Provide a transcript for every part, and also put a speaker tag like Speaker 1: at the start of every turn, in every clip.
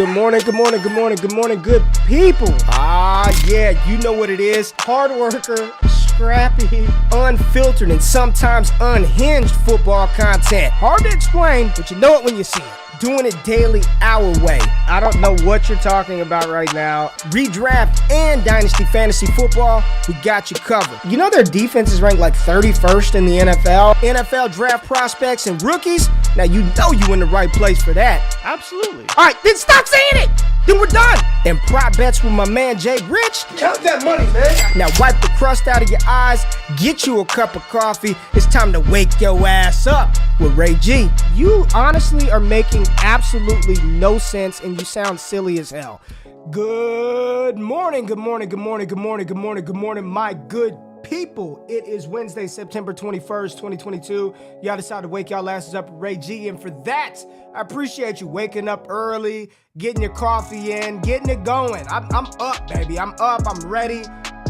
Speaker 1: Good morning, good morning, good morning, good morning, good people. Yeah, you know what it is. Hard worker, scrappy, unfiltered, and sometimes unhinged football content. Hard to explain, but you know it when you see it. Doing it daily our way. I don't know what you're talking about right now. Redraft and Dynasty Fantasy Football, we got you covered. You know their defense is ranked like 31st in the NFL? NFL draft prospects and rookies? Now you know you in the right place for that.
Speaker 2: Absolutely.
Speaker 1: All right, then stop saying it. Then we're done. And prop bets with my man Jay Rich.
Speaker 3: Count that money, man.
Speaker 1: Now wipe the crust out of your eyes, get you a cup of coffee. It's time to wake your ass up with Ray G. You honestly are making absolutely no sense and you sound silly as hell. Good morning, good morning, good morning, good morning, good morning, good morning, my good people. It is Wednesday, September 21st, 2022. Y'all decided to wake y'all asses up with Ray G, and for that, I appreciate you waking up early, getting your coffee in, getting it going. I'm up, baby. I'm up. I'm ready.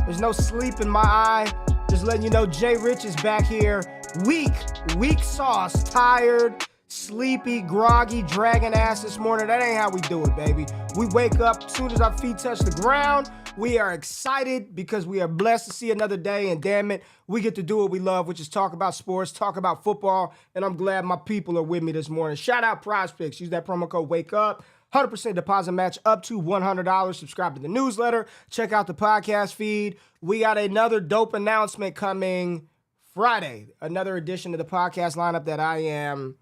Speaker 1: There's no sleep in my eye. Just letting you know Jay Rich is back here. Weak sauce, tired, sleepy, groggy, dragging ass this morning. That ain't how we do it, baby. We wake up as soon as our feet touch the ground. We are excited because we are blessed to see another day, and damn it, we get to do what we love, which is talk about sports, talk about football, and I'm glad my people are with me this morning. Shout out Prize Picks. Use that promo code WAKEUP. 100% deposit match up to $100. Subscribe to the newsletter. Check out the podcast feed. We got another dope announcement coming Friday. Another edition of the podcast lineup that I am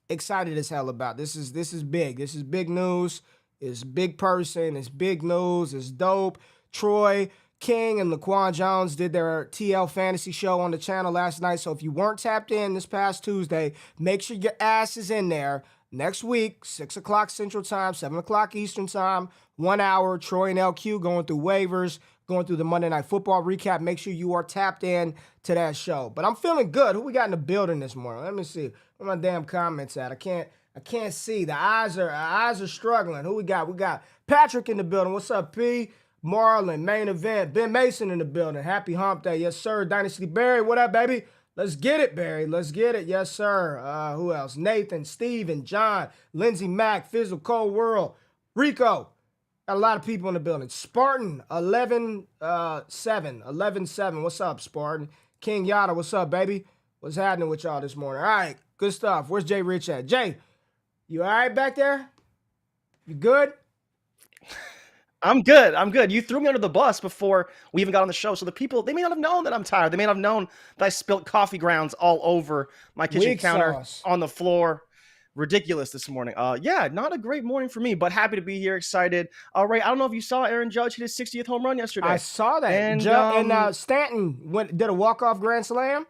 Speaker 1: excited as hell about. This is big. This is big news. It's big person. It's big news. It's dope. Troy King and Laquan Jones did their TL fantasy show on the channel last night. So if you weren't tapped in this past Tuesday, make sure your ass is in there. Next week, 6 o'clock Central Time, 7 o'clock Eastern Time, 1 hour, Troy and LQ going through waivers, going through the Monday Night Football recap. Make sure you are tapped in to that show. But I'm feeling good. Who we got in the building this morning? Let me see. Where my damn comments at? I can't see. The eyes are struggling. Who we got? We got Patrick in the building. What's up, P? Marlon, main event. Ben Mason in the building. Happy hump day. Yes, sir. Dynasty Barry. What up, baby? Let's get it, Barry. Let's get it. Yes, sir. Who else? Nathan, Steven, John, Lindsey Mack, Fizzle, Cold World, Rico. Got a lot of people in the building. Spartan, 11-7. What's up, Spartan? King Yada, what's up, baby? What's happening with y'all this morning? All right, good stuff. Where's Jay Rich at? Jay, you all right back there? You good?
Speaker 2: I'm good. You threw me under the bus before we even got on the show. So the people, they may not have known that I'm tired. They may not have known that I spilt coffee grounds all over my kitchen counter, on the floor. Ridiculous this morning. Yeah, not a great morning for me, but happy to be here, excited. All right, I don't know if you saw Aaron Judge hit his 60th home run yesterday.
Speaker 1: I saw that. And Stanton did a walk-off grand slam.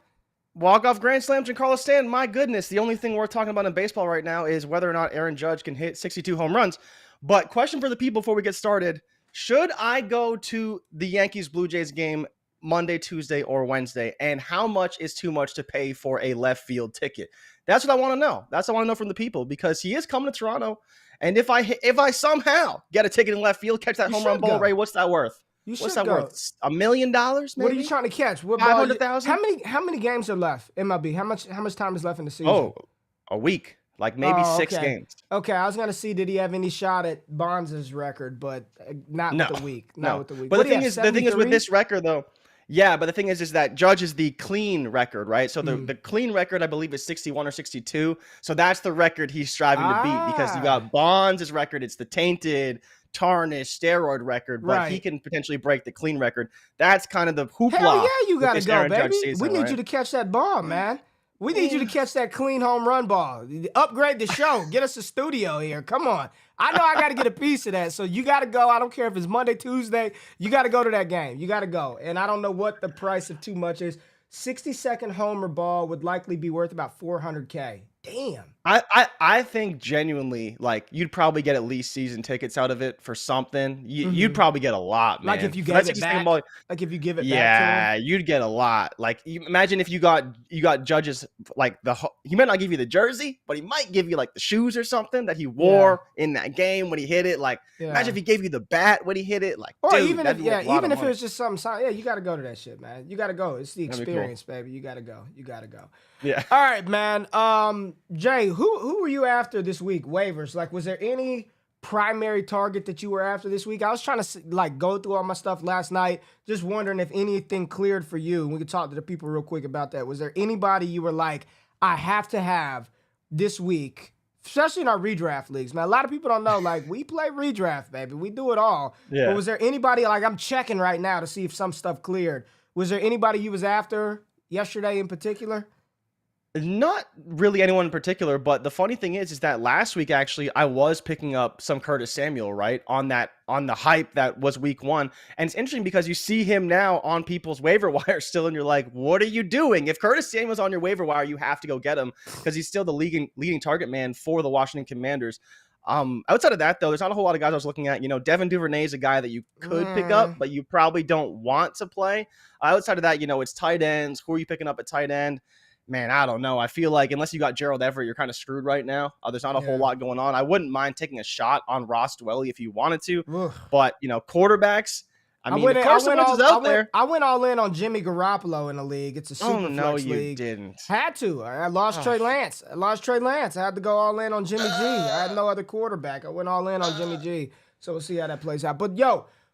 Speaker 2: Walk-off grand slam, Giancarlo Stanton. My goodness, the only thing we're talking about in baseball right now is whether or not Aaron Judge can hit 62 home runs. But question for the people before we get started, should I go to the Yankees-Blue Jays game Monday, Tuesday, or Wednesday? And how much is too much to pay for a left field ticket? That's what I want to know. That's what I want to know from the people, because he is coming to Toronto. And if I somehow get a ticket in left field, catch that home run ball, Ray, what's that worth? What's that worth? $1 million? Maybe?
Speaker 1: What are you trying to catch?
Speaker 2: 500,000?
Speaker 1: How many games are left? MLB. How much time is left in the season?
Speaker 2: Oh, a week. Like maybe 6 games.
Speaker 1: Okay, I was gonna see did he have any shot at Bonds' record, but not with the week. Not with the week.
Speaker 2: But the thing is with this record though. Yeah, but the thing is that Judge is the clean record, right? So the clean record, I believe, is 61 or 62. So that's the record he's striving to beat, because you got Bonds' record. It's the tainted, tarnished, steroid record, but he can potentially break the clean record. That's kind of the hoopla.
Speaker 1: Hell yeah, you gotta go,
Speaker 2: Aaron
Speaker 1: baby.
Speaker 2: Season,
Speaker 1: we need you to catch that ball, man. We need you to catch that clean home run ball. Upgrade the show. Get us a studio here. Come on. I know I got to get a piece of that. So you got to go. I don't care if it's Monday, Tuesday. You got to go to that game. You got to go. And I don't know what the price of too much is. 60-second homer ball would likely be worth about $400K. Damn.
Speaker 2: I think genuinely, like, you'd probably get at least season tickets out of it for something. You'd probably get a lot, man.
Speaker 1: Like if you gave it back. Like if you give it back to him.
Speaker 2: Yeah, you'd get a lot. Like, imagine if you got Judge's, like, he might not give you the jersey, but he might give you like the shoes or something that he wore in that game when he hit it. Like, imagine if he gave you the bat when he hit it. Like,
Speaker 1: or
Speaker 2: dude,
Speaker 1: even if it was just something. Yeah, you got to go to that shit, man. You got to go. It's the experience, baby. You got to go. You got to go.
Speaker 2: Yeah.
Speaker 1: All right, man. Jay, who were you after this week? Waivers. Like, was there any primary target that you were after this week? I was trying to like go through all my stuff last night, just wondering if anything cleared for you. We could talk to the people real quick about that. Was there anybody you were like, I have to have this week, especially in our redraft leagues? Man, a lot of people don't know, like, we play redraft, baby. We do it all.
Speaker 2: Yeah.
Speaker 1: But was there anybody, like, I'm checking right now to see if some stuff cleared. Was there anybody you was after yesterday in particular?
Speaker 2: Not really anyone in particular, but the funny thing is that last week, actually, I was picking up some Curtis Samuel, right, on the hype that was week 1. And it's interesting because you see him now on people's waiver wire still, and you're like, what are you doing? If Curtis Samuel's on your waiver wire, you have to go get him because he's still the leading target man for the Washington Commanders. Outside of that, though, there's not a whole lot of guys I was looking at. Devin Duvernay is a guy that you could pick up, but you probably don't want to play. Outside of that, it's tight ends. Who are you picking up at tight end? Man, I don't know. I feel like unless you got Gerald Everett, you're kind of screwed right now. There's not a whole lot going on. I wouldn't mind taking a shot on Ross Dwelly if you wanted to. But, quarterbacks, I went
Speaker 1: all in on Jimmy Garoppolo in the league. It's a super flex league.
Speaker 2: Didn't.
Speaker 1: Had to. I lost Trey Lance. I had to go all in on Jimmy G. I had no other quarterback. I went all in on Jimmy G. So we'll see how that plays out. But,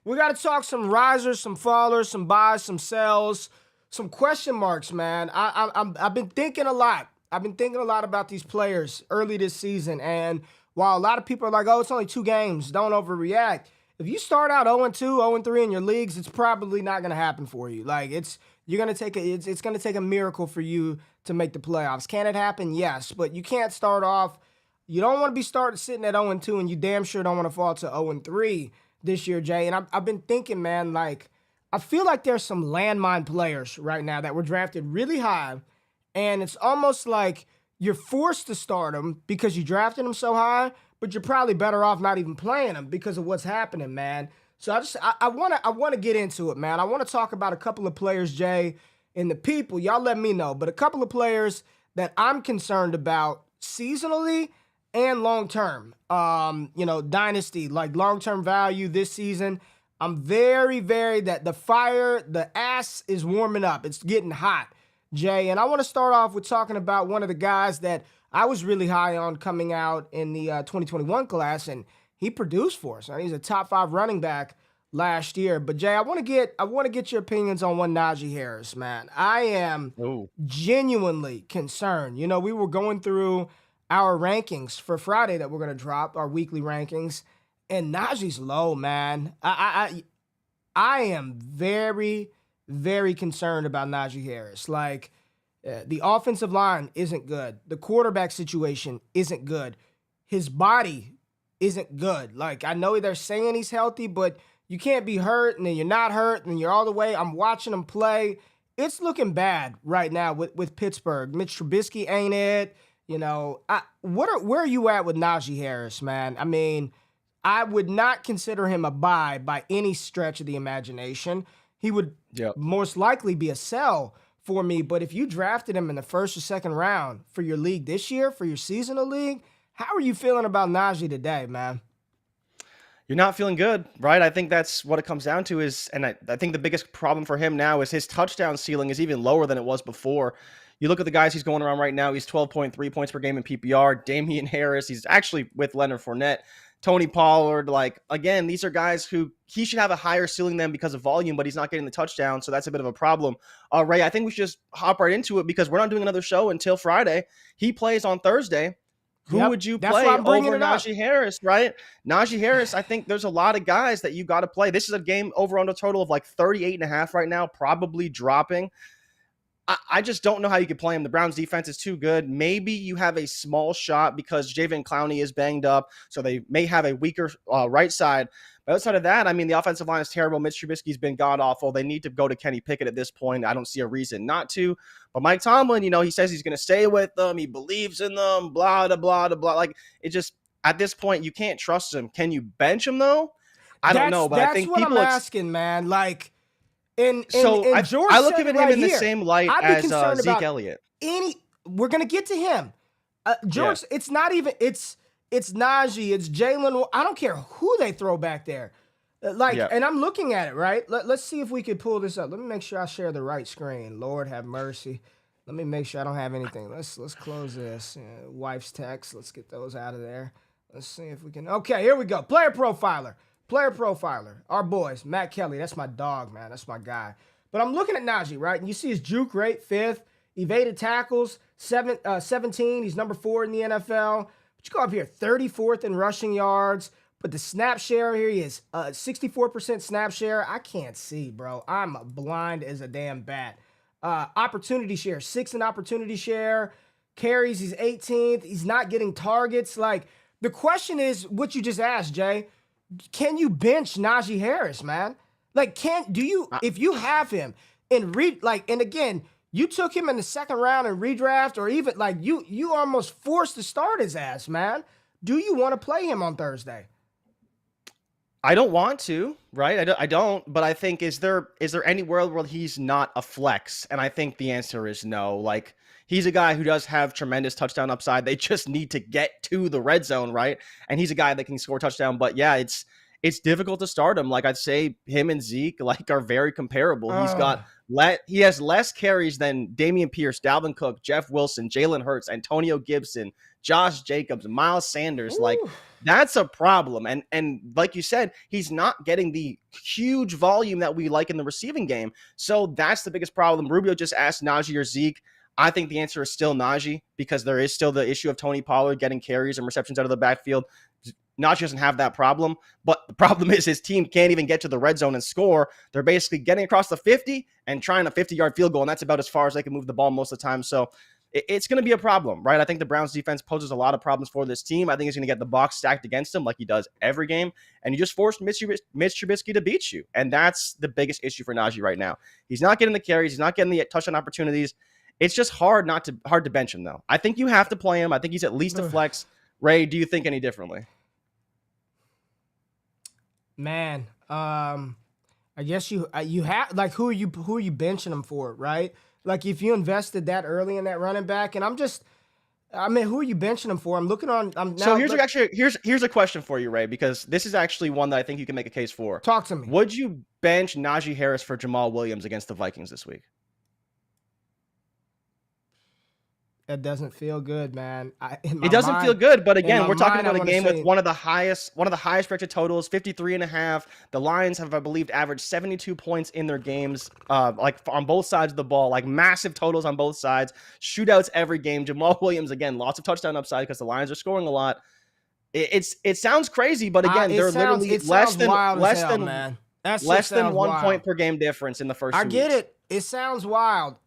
Speaker 1: we got to talk some risers, some fallers, some buys, some sells. Some question marks, man. I've been thinking a lot. I've been thinking a lot about these players early this season. And while a lot of people are like, oh, it's only 2 games, don't overreact. If you start out 0-2, 0-3 in your leagues, it's probably not going to happen for you. Like it's going to take a miracle for you to make the playoffs. Can it happen? Yes, but you can't start off. You don't want to be sitting at 0-2, and you damn sure don't want to fall to 0-3 this year, Jay. And I've been thinking, man, like, I feel like there's some landmine players right now that were drafted really high, and it's almost like you're forced to start them because you drafted them so high, but you're probably better off not even playing them because of what's happening, man. So I want to get into it, man. I want to talk about a couple of players, Jay, and the people. Y'all let me know, but a couple of players that I'm concerned about seasonally and long term. Dynasty, like long-term value this season. I'm very, very the ass is warming up. It's getting hot, Jay. And I want to start off with talking about one of the guys that I was really high on coming out in the 2021 class, and he produced for us. He's a top 5 running back last year. But Jay, I want to get your opinions on one Najee Harris, man. I am genuinely concerned. We were going through our rankings for Friday that we're going to drop, our weekly rankings. And Najee's low, man. I am very, very concerned about Najee Harris. Like, the offensive line isn't good. The quarterback situation isn't good. His body isn't good. Like, I know they're saying he's healthy, but you can't be hurt, and then you're not hurt, and then you're all the way. I'm watching him play. It's looking bad right now with Pittsburgh. Mitch Trubisky ain't it. Where are you at with Najee Harris, man? I mean, I would not consider him a buy by any stretch of the imagination. He would most likely be a sell for me, but if you drafted him in the first or second round for your league this year, for your seasonal league, how are you feeling about Najee today, man?
Speaker 2: You're not feeling good, right? I think that's what it comes down to and I think the biggest problem for him now is his touchdown ceiling is even lower than it was before. You look at the guys he's going around right now, he's 12.3 points per game in PPR. Damian Harris, he's actually with Leonard Fournette. Tony Pollard, again, these are guys who he should have a higher ceiling than because of volume, but he's not getting the touchdown, so that's a bit of a problem. Ray, I think we should just hop right into it because we're not doing another show until Friday. He plays on Thursday. Who would you play over Najee Harris, right? Najee Harris, I think there's a lot of guys that you got to play. This is a game over on a total of 38.5 right now, probably dropping. I just don't know how you could play him. The Browns defense is too good. Maybe you have a small shot because Javen Clowney is banged up, so they may have a weaker right side. But outside of that, I mean, the offensive line is terrible. Mitch Trubisky's been god-awful. They need to go to Kenny Pickett at this point. I don't see a reason not to. But Mike Tomlin, he says he's going to stay with them. He believes in them, blah, blah, blah, blah. It just, at this point, you can't trust him. Can you bench him, though? I don't know, but I think
Speaker 1: that's what I'm asking, man. I
Speaker 2: look at him in the same light as Zeke Elliott.
Speaker 1: We're gonna get to him, George. Yeah. It's not even. It's Najee. It's Jalen. I don't care who they throw back there. And I'm looking at it right. Let's see if we could pull this up. Let me make sure I share the right screen. Lord have mercy. Let me make sure I don't have anything. Let's close this. Wife's text. Let's get those out of there. Let's see if we can. Okay, here we go. Player profiler. Player profiler. Our boys. Matt Kelly. That's my dog, man. That's my guy. But I'm looking at Najee, right? And you see his juke rate, 5th. Evaded tackles, 17. He's number 4 in the NFL. But you go up here, 34th in rushing yards. But the snap share here, he is 64% snap share. I can't see, bro. I'm blind as a damn bat. Opportunity share, 6th in opportunity share. Carries, he's 18th. He's not getting targets. Like, the question is what you just asked, Jay. Can you bench Najee Harris, man? Like, if you have him and and again, you took him in the 2nd round and redraft, or even like you almost forced to start his ass, man. Do you want to play him on Thursday?
Speaker 2: I don't want to, right? I don't, but I think is there any world where he's not a flex? And I think the answer is no. Like, he's a guy who does have tremendous touchdown upside. They just need to get to the red zone, right? And he's a guy that can score touchdown. But yeah, it's difficult to start him. Like, I'd say him and Zeke are very comparable. He has less carries than Dameon Pierce, Dalvin Cook, Jeff Wilson, Jalen Hurts, Antonio Gibson, Josh Jacobs, Miles Sanders. Like, that's a problem. And like you said, he's not getting the huge volume that we like in the receiving game. So that's the biggest problem. Rubio just asked Najee or Zeke. I think the answer is still Najee, because there is still the issue of Tony Pollard getting carries and receptions out of the backfield. Najee doesn't have that problem, but the problem is his team can't even get to the red zone and score. They're basically getting across the 50 and trying a 50-yard field goal, and that's about as far as they can move the ball most of the time. So it's going to be a problem, right? I think the Browns defense poses a lot of problems for this team. I think he's going to get the box stacked against him like he does every game, and you just forced Mitch Trubisky to beat you, and that's the biggest issue for Najee right now. He's not getting the carries. He's not getting the touchdown opportunities. It's just hard to bench him, though. I think you have to play him. I think he's at least a flex. Ray, do you think any differently?
Speaker 1: Man, I guess you have, like, who are you benching him for, right? Like, if you invested that early in that running back, and who are you benching him for? I'm looking on. Here's a question for you, Ray, because this is actually one that I think you can make a case for.
Speaker 2: Talk to me. Would you bench Najee Harris for Jamal Williams against the Vikings this week?
Speaker 1: That doesn't feel good, man.
Speaker 2: It doesn't feel good, but again, we're talking about a game with one of the highest projected totals, 53.5. The Lions have, I believe, averaged 72 points in their games, like on both sides of the ball, like massive totals on both sides, shootouts every game. Jamal Williams, again, lots of touchdown upside because the Lions are scoring a lot. It sounds crazy, but again, they're literally less than 1 point per game difference in the first 2 weeks.
Speaker 1: I get it. It sounds wild.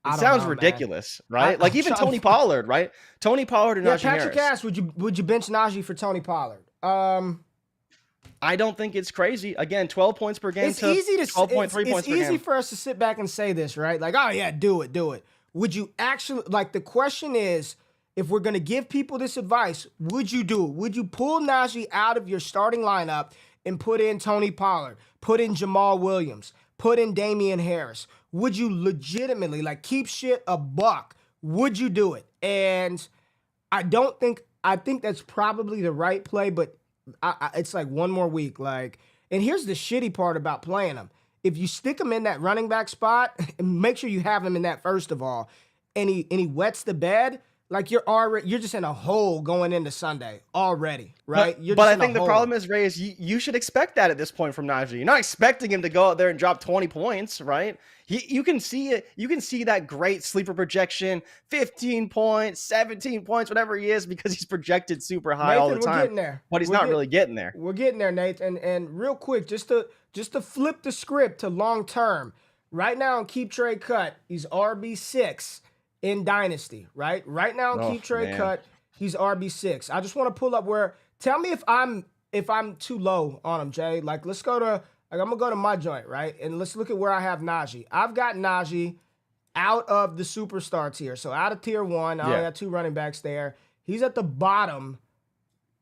Speaker 2: It sounds ridiculous, right? Like even Tony Pollard, right? Tony Pollard and Najee
Speaker 1: Patrick
Speaker 2: Harris.
Speaker 1: Cass, would you bench Najee for Tony Pollard?
Speaker 2: I don't think it's crazy. Again, 12 points per game. It's easy to 12.3 points per game.
Speaker 1: It's easy for us to sit back and say this, right? Like, oh yeah, do it. Would you actually, like, the question is, if we're gonna give people this advice, would you do it? Would you pull Najee out of your starting lineup and put in Tony Pollard, put in Jamal Williams, put in Dameon Harris? Would you legitimately, like, keep shit a buck? Would you do it? And I think that's probably the right play, but it's like one more week. Like, and here's the shitty part about playing him. If you stick him in that running back spot, and make sure you have him in that first of all, and he wets the bed, like, you're just in a hole going into Sunday already, right?
Speaker 2: But I think the problem is, Ray, is you should expect that at this point from Najee. You're not expecting him to go out there and drop 20 points, right? You can see it. You can see that great sleeper projection, 15 points, 17 points, whatever he is, because he's projected super high, Nathan, all the time. We're getting there. But he's not really getting there.
Speaker 1: We're getting there, Nate. And real quick, just to flip the script to long term, right now in Keep Trade Cut, he's RB6 in Dynasty, right? Right now in Keep Trade Cut, he's RB6. I just want to pull up tell me if I'm too low on him, Jay. Like, let's go to, I'm going to go to my joint, right? And let's look at where I have Najee. I've got Najee out of the superstar tier. So out of tier 1, I only got 2 running backs there. He's at the bottom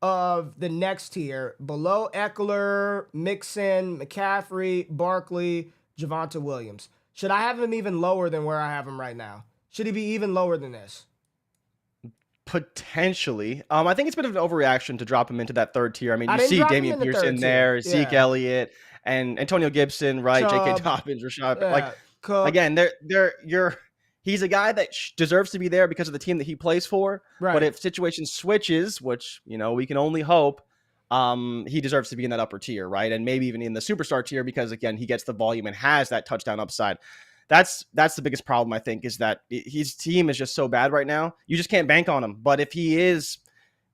Speaker 1: of the next tier, below Eckler, Mixon, McCaffrey, Barkley, Javonte Williams. Should I have him even lower than where I have him right now? Should he be even lower than this?
Speaker 2: Potentially. I think it's a bit of an overreaction to drop him into that third tier. I mean, you see Dameon Pierce in there, Zeke Elliott, and Antonio Gibson, right? J.K. Dobbins, Rashad. Like, again, he's a guy that deserves to be there because of the team that he plays for.
Speaker 1: Right.
Speaker 2: But if situation switches, which, we can only hope, he deserves to be in that upper tier, right? And maybe even in the superstar tier because, again, he gets the volume and has that touchdown upside. That's the biggest problem, I think, is that his team is just so bad right now. You just can't bank on him. But if he is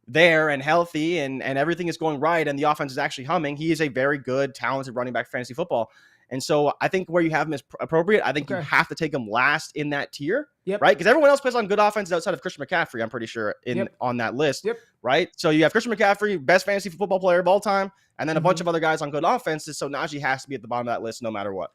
Speaker 2: there and healthy and everything is going right and the offense is actually humming, he is a very good, talented running back for fantasy football. And so I think where you have him is appropriate. I think you have to take him last in that tier, right? Because everyone else plays on good offenses outside of Christian McCaffrey, I'm pretty sure, on that list, right? So you have Christian McCaffrey, best fantasy football player of all time, and then a bunch of other guys on good offenses. So Najee has to be at the bottom of that list no matter what.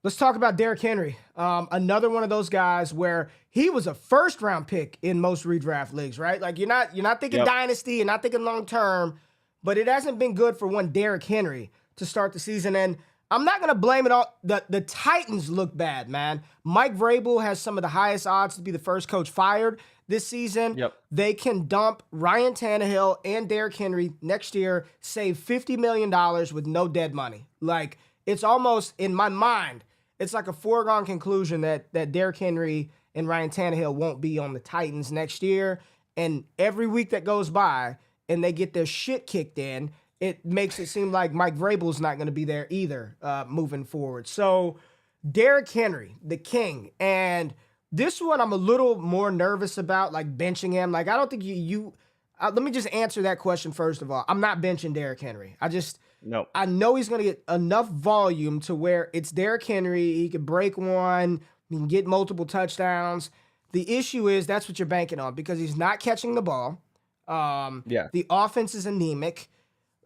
Speaker 1: Let's talk about Derrick Henry. Another one of those guys where he was a first-round pick in most redraft leagues, right? Like you're not thinking dynasty, you're not thinking long-term, but it hasn't been good for one Derrick Henry to start the season. And I'm not going to blame it all. The Titans look bad, man. Mike Vrabel has some of the highest odds to be the first coach fired this season. They can dump Ryan Tannehill and Derrick Henry next year, save $50 million with no dead money. Like, it's almost, in my mind, it's like a foregone conclusion that Derrick Henry and Ryan Tannehill won't be on the Titans next year. And every week that goes by and they get their shit kicked in, it makes it seem like Mike Vrabel's not going to be there either moving forward. So Derrick Henry, the king. And this one I'm a little more nervous about, like benching him. Like, I don't think let me just answer that question first of all. I'm not benching Derrick Henry.
Speaker 2: No.
Speaker 1: I know he's going to get enough volume to where it's Derrick Henry. He can break one. He can get multiple touchdowns. The issue is that's what you're banking on because he's not catching the ball. The offense is anemic.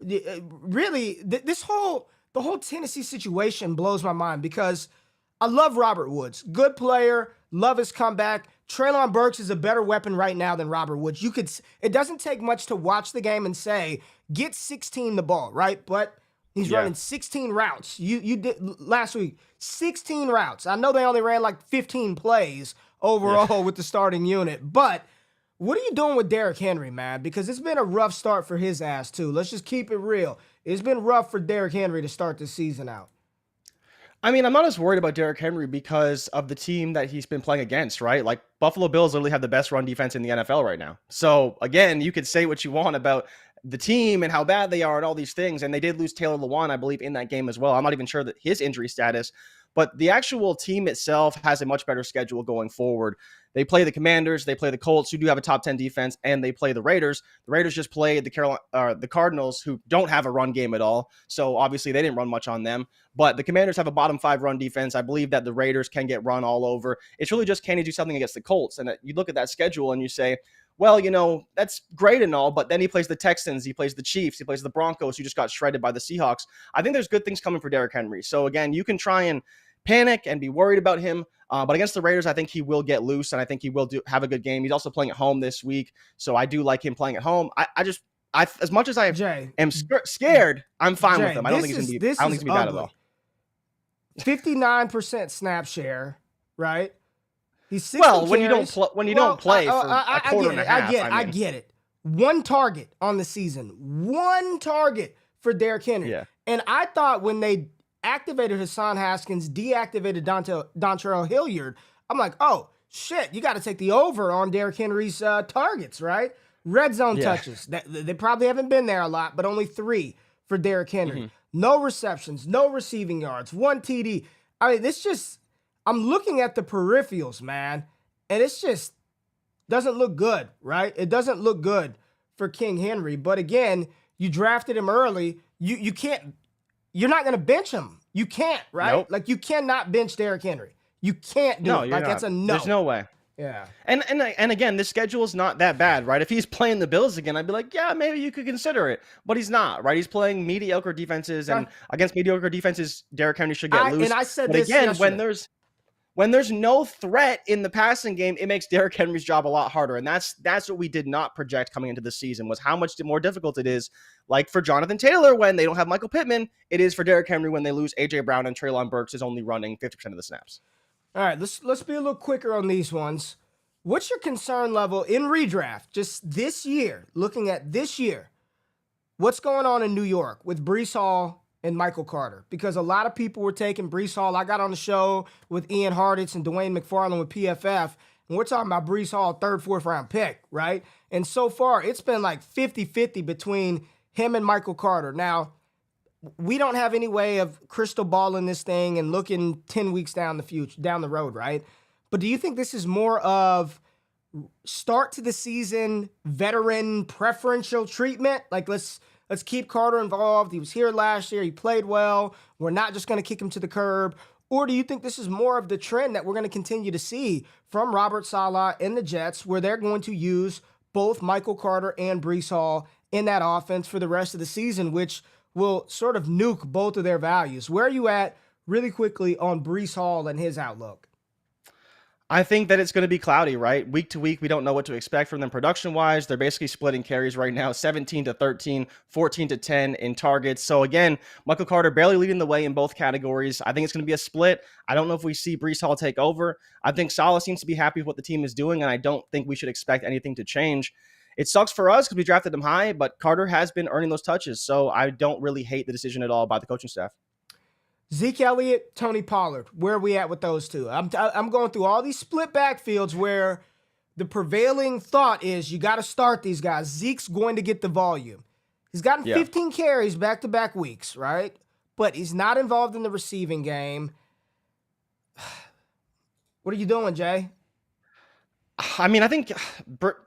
Speaker 1: Really, the whole Tennessee situation blows my mind because I love Robert Woods. Good player. Love his comeback. Treylon Burks is a better weapon right now than Robert Woods. It doesn't take much to watch the game and say, get 16 the ball, right? But he's running 16 routes. You did last week, 16 routes. I know they only ran like 15 plays overall with the starting unit, but what are you doing with Derrick Henry, man? Because it's been a rough start for his ass too. Let's just keep it real. It's been rough for Derrick Henry to start the season out.
Speaker 2: I mean, I'm not as worried about Derrick Henry because of the team that he's been playing against, right? Like, Buffalo Bills literally have the best run defense in the NFL right now. So, again, you could say what you want about the team and how bad they are and all these things. And they did lose Taylor Lewan, I believe, in that game as well. I'm not even sure that his injury status. But the actual team itself has a much better schedule going forward. They play the Commanders, they play the Colts, who do have a top 10 defense, and they play the Raiders. The Raiders just played the Cardinals, who don't have a run game at all. So obviously they didn't run much on them. But the Commanders have a bottom 5 run defense. I believe that the Raiders can get run all over. It's really just, can he do something against the Colts? And you look at that schedule and you say, well, that's great and all, but then he plays the Texans, he plays the Chiefs, he plays the Broncos, who just got shredded by the Seahawks. I think there's good things coming for Derrick Henry. So again, you can try and panic and be worried about him, but against the Raiders, I think he will get loose, and I think he will have a good game. He's also playing at home this week, so I do like him playing at home. I as much as I am scared, I'm fine with him. I don't think he's going to be bad at all.
Speaker 1: 59% snap share, right? He's 60
Speaker 2: when you don't play for a quarter and a half.
Speaker 1: I get it. One target on the season. One target for Derrick Henry.
Speaker 2: Yeah.
Speaker 1: And I thought when they activated Hassan Haskins, deactivated Dontrell Hilliard, I'm like, oh, shit, you got to take the over on Derrick Henry's targets, right? Red zone touches. They probably haven't been there a lot, but only 3 for Derrick Henry. Mm-hmm. No receptions, no receiving yards, 1 TD. I mean, I'm looking at the peripherals, man, and it's just doesn't look good, right? It doesn't look good for King Henry. But again, you drafted him early. You can't. You're not going to bench him. You can't, right?
Speaker 2: Nope.
Speaker 1: Like, you cannot bench Derrick Henry. You can't do it. Like,
Speaker 2: not.
Speaker 1: That's a no.
Speaker 2: There's no way.
Speaker 1: Yeah.
Speaker 2: And again, this schedule is not that bad, right? If he's playing the Bills again, I'd be like, yeah, maybe you could consider it. But he's not, right? He's playing mediocre defenses, and against mediocre defenses, Derrick Henry should get loose.
Speaker 1: And I said
Speaker 2: but
Speaker 1: this
Speaker 2: again,
Speaker 1: yesterday.
Speaker 2: when there's no threat in the passing game, it makes Derrick Henry's job a lot harder. And that's what we did not project coming into the season, was how much more difficult it is. Like for Jonathan Taylor, when they don't have Michael Pittman, it is for Derrick Henry when they lose A.J. Brown and Treylon Burks is only running 50% of the snaps.
Speaker 1: All right, let's be a little quicker on these ones. What's your concern level in redraft, just this year, looking at this year? What's going on in New York with Breece Hall and Michael Carter, because a lot of people were taking Breece Hall. I got on the show with Ian Harditz and Dwayne McFarland with PFF, and we're talking about Breece Hall, third, fourth round pick, right? And so far, it's been like 50-50 between him and Michael Carter. Now, we don't have any way of crystal balling this thing and looking 10 weeks down the road, right? But do you think this is more of start to the season veteran preferential treatment? Like, let's keep Carter involved. He was here last year. He played well. We're not just going to kick him to the curb. Or do you think this is more of the trend that we're going to continue to see from Robert Saleh and the Jets, where they're going to use both Michael Carter and Breece Hall in that offense for the rest of the season, which will sort of nuke both of their values? Where are you at really quickly on Breece Hall and his outlook?
Speaker 2: I think that it's going to be cloudy, right? Week to week, we don't know what to expect from them production-wise. They're basically splitting carries right now, 17-13, 14-10 in targets. So again, Michael Carter barely leading the way in both categories. I think it's going to be a split. I don't know if we see Breece Hall take over. I think Saleh seems to be happy with what the team is doing, and I don't think we should expect anything to change. It sucks for us because we drafted him high, but Carter has been earning those touches, so I don't really hate the decision at all by the coaching staff.
Speaker 1: Zeke Elliott, Tony Pollard, where are we at with those two? I'm going through all these split backfields where the prevailing thought is you got to start these guys. Zeke's going to get the volume. He's gotten 15 carries back-to-back weeks, right? But he's not involved in the receiving game. What are you doing, Jay?
Speaker 2: I mean, I think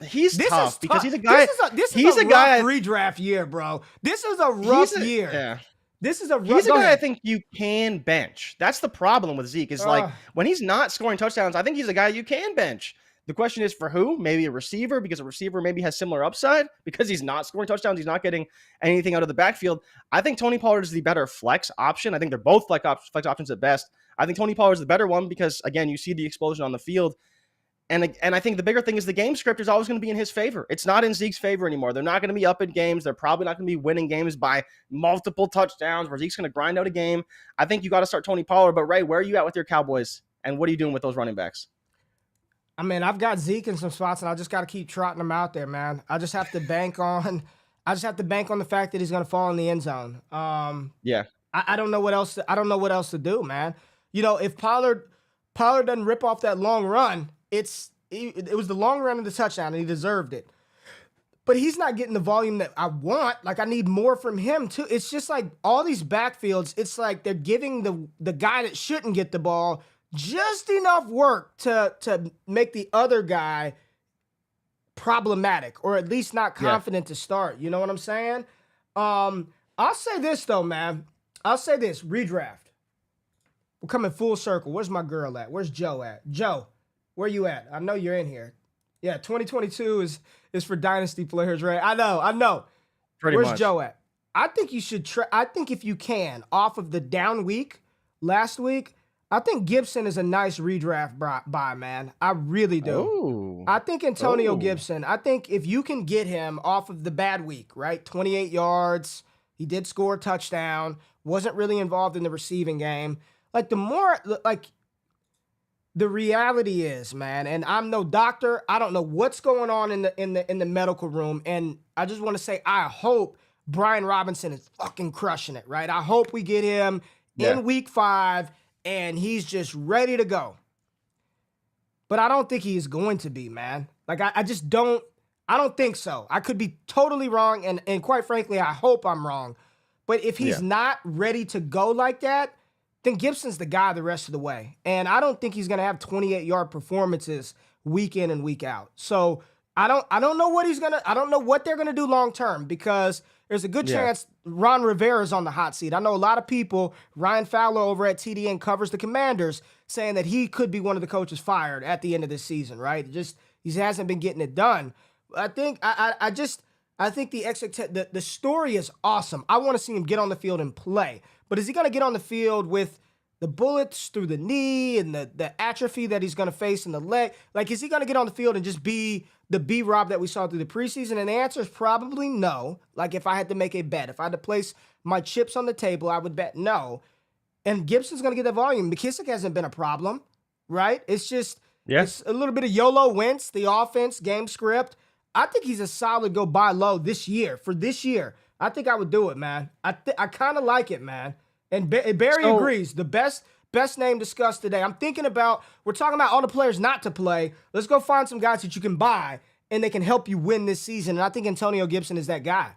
Speaker 2: he's tough because he's a guy.
Speaker 1: This is a rough redraft year, bro. This is a rough year.
Speaker 2: Yeah.
Speaker 1: This is a rough.
Speaker 2: He's a guy I think you can bench. That's the problem with Zeke is like when he's not scoring touchdowns, I think he's a guy you can bench. The question is for who? Maybe a receiver, because a receiver maybe has similar upside because he's not scoring touchdowns. He's not getting anything out of the backfield. I think Tony Pollard is the better flex option. I think they're both flex options at best. I think Tony Pollard is the better one because, again, you see the explosion on the field. And I think the bigger thing is the game script is always going to be in his favor. It's not in Zeke's favor anymore. They're not going to be up in games. They're probably not going to be winning games by multiple touchdowns where Zeke's going to grind out a game. I think you got to start Tony Pollard. But, Ray, where are you at with your Cowboys? And what are you doing with those running backs?
Speaker 1: I mean, I've got Zeke in some spots, and I just got to keep trotting him out there, man. I just have to bank on the fact that he's going to fall in the end zone.
Speaker 2: Yeah.
Speaker 1: I don't know what else. I don't know what else to do, man. You know, if Pollard doesn't rip off that long run, it was the long run of the touchdown, and he deserved it. But he's not getting the volume that I want. Like, I need more from him, too. It's just like all these backfields, it's like they're giving the guy that shouldn't get the ball just enough work to make the other guy problematic or at least not confident to start. You know what I'm saying? I'll say this, though, man. I'll say this. Redraft. We're coming full circle. Where's my girl at? Where's Joe at? Joe. Where you at? I know you're in here. Yeah, 2022 is for dynasty players, right? I know. Where's Joe at? I think you should try. I think if you can, off of the down week last week, I think Gibson is a nice redraft buy, man. I really do.
Speaker 2: Ooh.
Speaker 1: I think Antonio Gibson. I think if you can get him off of the bad week, right? 28 yards. He did score a touchdown. Wasn't really involved in the receiving game. The reality is, man, and I'm no doctor. I don't know what's going on in the medical room, and I just want to say I hope Brian Robinson is fucking crushing it, right? I hope we get him in week 5 and he's just ready to go. But I don't think he is going to be, man. Like I just don't. I don't think so. I could be totally wrong, and quite frankly, I hope I'm wrong. But if he's not ready to go like that, then Gibson's the guy the rest of the way. And I don't think he's going to have 28-yard performances week in and week out. So I don't know what they're going to do long term, because there's a good chance Ron Rivera's on the hot seat. I know a lot of people, Ryan Fowler over at TDN covers the Commanders, saying that he could be one of the coaches fired at the end of this season, right? Just he hasn't been getting it done. I think I think the story is awesome. I want to see him get on the field and play. But is he going to get on the field with the bullets through the knee and the atrophy that he's going to face in the leg? Like, is he going to get on the field and just be the B-Rob that we saw through the preseason? And the answer is probably no. Like, if I had to make a bet, if I had to place my chips on the table, I would bet no. And Gibson's going to get the volume. McKissick hasn't been a problem, right? It's just it's a little bit of YOLO Wentz, the offense, game script. I think he's a solid go buy low this year. For this year, I think I would do it, man. I kind of like it, man. And Barry
Speaker 2: So-
Speaker 1: agrees. The best name discussed today. I'm thinking about, we're talking about all the players not to play. Let's go find some guys that you can buy and they can help you win this season. And I think Antonio Gibson is that guy.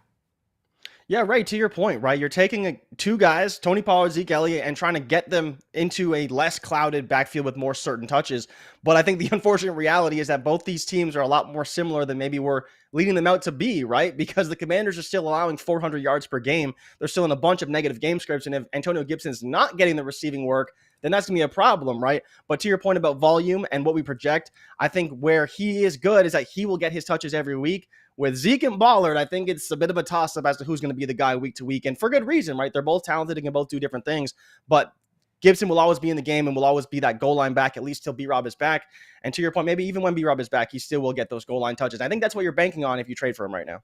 Speaker 2: Yeah, right. To your point, right? You're taking two guys, Tony Pollard, Zeke Elliott, and trying to get them into a less clouded backfield with more certain touches. But I think the unfortunate reality is that both these teams are a lot more similar than maybe we're leading them out to be, right? Because the Commanders are still allowing 400 yards per game. They're still in a bunch of negative game scripts. And if Antonio Gibson's not getting the receiving work, then that's going to be a problem, right? But to your point about volume and what we project, I think where he is good is that he will get his touches every week. With Zeke and Ballard, I think it's a bit of a toss-up as to who's going to be the guy week to week, and for good reason, right? They're both talented and can both do different things, but Gibson will always be in the game and will always be that goal line back, at least till B-Rob is back. And to your point, maybe even when B-Rob is back, he still will get those goal line touches. I think that's what you're banking on if you trade for him right now.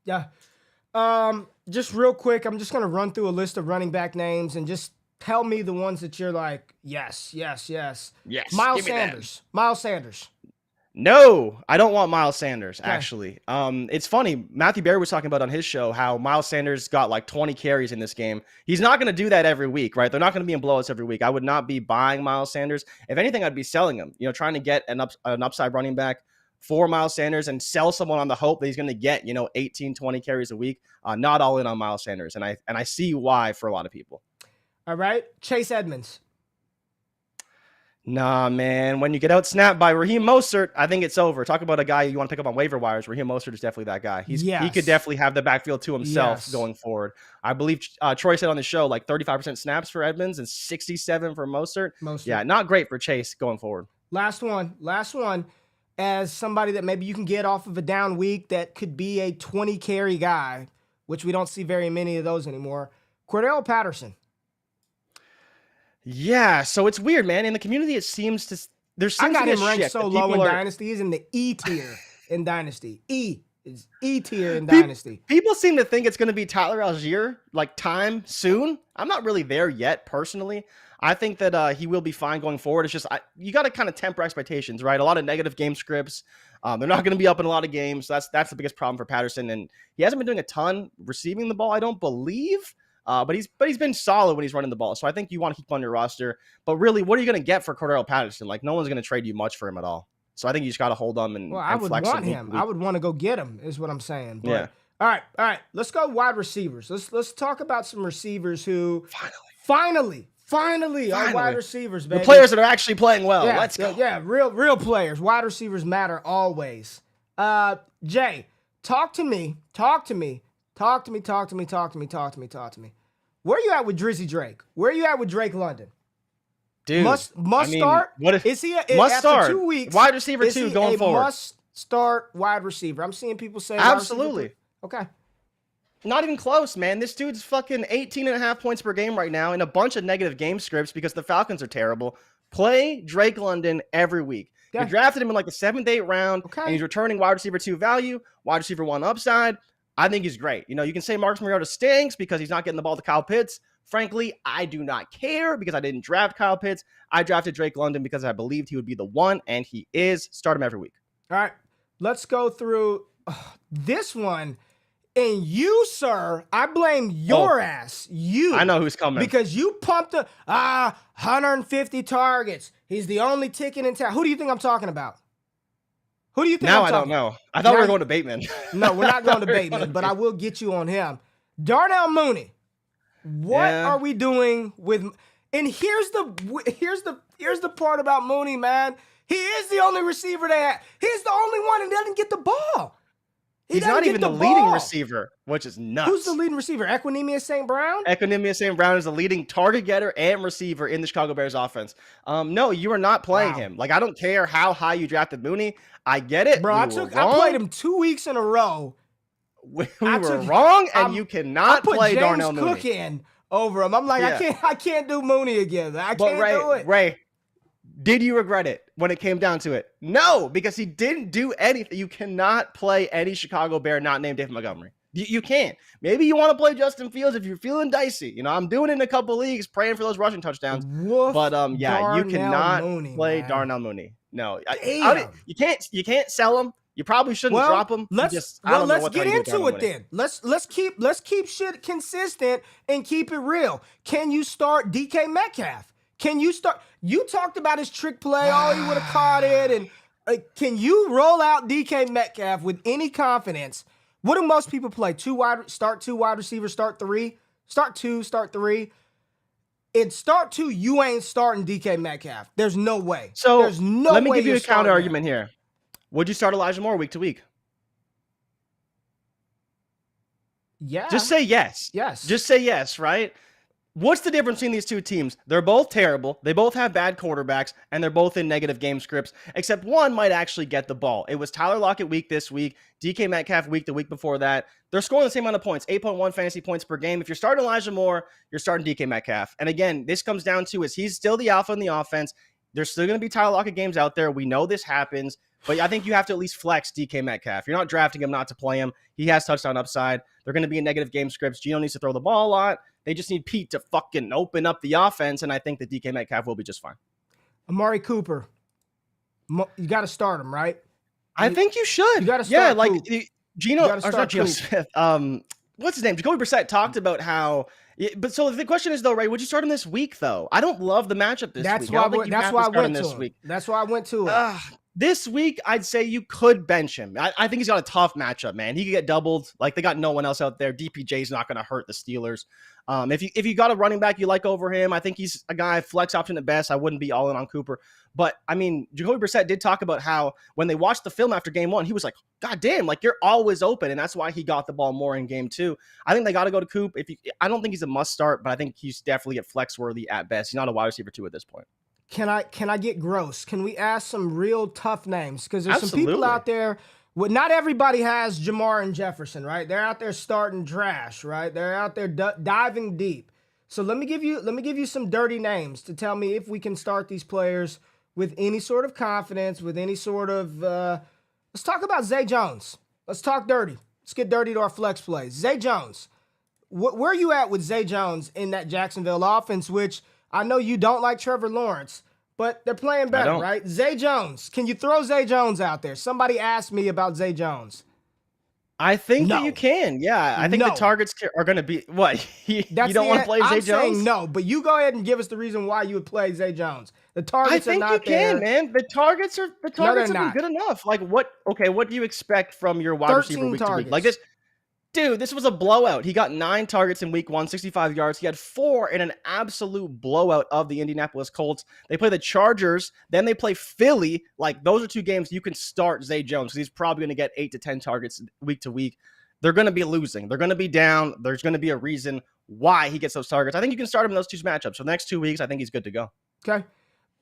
Speaker 1: Yeah. Just real quick, I'm just going to run through a list of running back names and just tell me the ones that you're like, yes.
Speaker 2: Yes.
Speaker 1: Miles Sanders.
Speaker 2: No, I don't want Miles Sanders, actually. It's funny. Matthew Berry was talking about on his show how Miles Sanders got like 20 carries in this game. He's not going to do that every week, right? They're not going to be in blowouts every week. I would not be buying Miles Sanders. If anything, I'd be selling him, trying to get an upside running back for Miles Sanders and sell someone on the hope that he's going to get, 18, 20 carries a week. Not all in on Miles Sanders. And I see why for a lot of people.
Speaker 1: All right. Chase Edmonds.
Speaker 2: Nah, man. When you get out snapped by Raheem Mostert, I think it's over. Talk about a guy you want to pick up on waiver wires. Raheem Mostert is definitely that guy. He could definitely have the backfield to himself going forward. I believe Troy said on the show like 35% snaps for Edmonds and 67 for Mostert. Yeah, not great for Chase going forward.
Speaker 1: Last one. As somebody that maybe you can get off of a down week that could be a 20 carry guy, which we don't see very many of those anymore. Cordell Patterson.
Speaker 2: Yeah, so it's weird, man. In the community, it seems there seems
Speaker 1: I got
Speaker 2: to be
Speaker 1: him ranked so low in Dynasty. He's in the E tier in Dynasty. E tier in Dynasty.
Speaker 2: People seem to think it's going to be Tyler Algier, like time soon. I'm not really there yet, personally. I think that he will be fine going forward. It's just you got to kind of temper expectations, right? A lot of negative game scripts. They're not going to be up in a lot of games. So that's the biggest problem for Patterson, and he hasn't been doing a ton receiving the ball, I don't believe. But he's been solid when he's running the ball. So I think you want to keep him on your roster. But really, what are you going to get for Cordell Patterson? Like, no one's going to trade you much for him at all. So I think you just got to hold him and
Speaker 1: I would
Speaker 2: flex
Speaker 1: want
Speaker 2: him.
Speaker 1: I would want to go get him, is what I'm saying. But,
Speaker 2: yeah.
Speaker 1: All right. Let's go wide receivers. Let's talk about some receivers who finally are wide receivers, baby.
Speaker 2: The players that are actually playing well.
Speaker 1: Yeah,
Speaker 2: Let's go.
Speaker 1: Yeah, real players. Wide receivers matter always. Jay, talk to me. Where you at with Drizzy Drake? Where you at with Drake London?
Speaker 2: Dude,
Speaker 1: must start.
Speaker 2: What if,
Speaker 1: is he
Speaker 2: must
Speaker 1: after
Speaker 2: start
Speaker 1: 2 weeks?
Speaker 2: Wide receiver 2 going forward.
Speaker 1: Must start wide receiver. I'm seeing people say
Speaker 2: absolutely.
Speaker 1: Okay.
Speaker 2: Not even close, man. This dude's fucking 18.5 points per game right now in a bunch of negative game scripts because the Falcons are terrible. Play Drake London every week. You drafted him in like the 7th, 8th round, and he's returning wide receiver 2 value, wide receiver 1 upside. I think he's great. You can say Marcus Mariota stinks because he's not getting the ball to Kyle Pitts. Frankly, I do not care because I didn't draft Kyle Pitts. I drafted Drake London because I believed he would be the one, and he is. Start him every week.
Speaker 1: All right, let's go through this one. And you, sir, I blame your ass. You.
Speaker 2: I know who's coming.
Speaker 1: Because you pumped 150 targets. He's the only ticket in town. Who do you think I'm talking about? Who do you think
Speaker 2: now
Speaker 1: I'm talking
Speaker 2: I don't know. I thought we were going to Bateman.
Speaker 1: No, we're not going to Bateman, but I will get you on him. Darnell Mooney. What are we doing with? And here's the part about Mooney, man. He is the only receiver they have. He's the only one that doesn't get the ball.
Speaker 2: He's not even the leading receiver, which is nuts.
Speaker 1: Who's the leading receiver? Equinemius St. Brown?
Speaker 2: Equinemius St. Brown is the leading target getter and receiver in the Chicago Bears offense. No, you are not playing him. Like, I don't care how high you drafted Mooney. I get it.
Speaker 1: Bro, I played him 2 weeks in a row.
Speaker 2: We were wrong, and you cannot play Darnell Mooney.
Speaker 1: I put James Cook in over him. I'm like, I can't do Mooney again. I can't do it.
Speaker 2: Ray, did you regret it when it came down to it? No, because he didn't do anything. You cannot play any Chicago Bear not named David Montgomery. You can't. Maybe you want to play Justin Fields if you're feeling dicey. I'm doing it in a couple leagues, praying for those rushing touchdowns. But you cannot play Darnell Mooney. No, you can't sell him. You probably shouldn't drop him.
Speaker 1: Let's get into it then. Let's keep shit consistent and keep it real. Can you start DK Metcalf? Can you start? You talked about his trick play. Oh, he would have caught it. And can you roll out DK Metcalf with any confidence? What do most people play? Start two wide receivers, start three, start two, start three. In start two, you ain't starting DK Metcalf. There's no way.
Speaker 2: So
Speaker 1: there's no way.
Speaker 2: Let me give you a counter argument here. Would you start Elijah Moore week to week?
Speaker 1: Yeah.
Speaker 2: Just say yes.
Speaker 1: Yes.
Speaker 2: Just say yes, right? What's the difference between these two teams? They're both terrible. They both have bad quarterbacks, and they're both in negative game scripts, except one might actually get the ball. It was Tyler Lockett week this week, DK Metcalf week the week before that. They're scoring the same amount of points, 8.1 fantasy points per game. If you're starting Elijah Moore, you're starting DK Metcalf. And again, this comes down to is he's still the alpha in the offense. There's still going to be Tyler Lockett games out there. We know this happens, but I think you have to at least flex DK Metcalf. You're not drafting him not to play him. He has touchdown upside. They're going to be in negative game scripts. Geno needs to throw the ball a lot. They just need Pete to fucking open up the offense, and I think that DK Metcalf will be just fine.
Speaker 1: Amari Cooper, you got to start him, right?
Speaker 2: I think you should.
Speaker 1: You got to start.
Speaker 2: Yeah, like Geno, or not Geno Smith. What's his name? Jacoby Brissett talked about how. But so the question is though, Ray, would you start him this week though? I don't love the matchup this week.
Speaker 1: That's why I went to him. That's why I went to it.
Speaker 2: This week, I'd say you could bench him. I think he's got a tough matchup, man. He could get doubled. Like, they got no one else out there. DPJ's not going to hurt the Steelers. If you got a running back you like over him, I think he's a guy flex option at best. I wouldn't be all in on Cooper. But, I mean, Jacoby Brissett did talk about how when they watched the film after game one, he was like, God damn, like, you're always open. And that's why he got the ball more in game two. I think they got to go to Coop. I don't think he's a must start, but I think he's definitely at flex worthy at best. He's not a wide receiver two at this point.
Speaker 1: Can I get gross? Can we ask some real tough names? Because there's some people out there. Well, not everybody has Jamar and Jefferson, right? They're out there starting trash, right? They're out there diving deep. So let me give you some dirty names to tell me if we can start these players with any sort of confidence, with any sort of. Let's talk about Zay Jones. Let's talk dirty. Let's get dirty to our flex plays. Zay Jones. Where are you at with Zay Jones in that Jacksonville offense, which I know you don't like Trevor Lawrence, but they're playing better, right? Zay Jones. Can you throw Zay Jones out there? Somebody asked me about Zay Jones.
Speaker 2: I think that you can. Yeah, I think the targets are going to be what? You don't want to play Zay Jones? I'm saying
Speaker 1: no, but you go ahead and give us the reason why you would play Zay Jones. The targets are not there.
Speaker 2: I think you can, man. The targets have been good enough. Like what do you expect from your wide receiver week to week? Like this. Dude, this was a blowout. He got 9 targets in week 1, 65 yards. He had 4 in an absolute blowout of the Indianapolis Colts. They play the Chargers, then they play Philly. Like, those are 2 games you can start Zay Jones because he's probably going to get 8 to 10 targets week to week. They're going to be losing. They're going to be down. There's going to be a reason why he gets those targets. I think you can start him in those 2 matchups. For the next 2 weeks, I think he's good to go.
Speaker 1: Okay.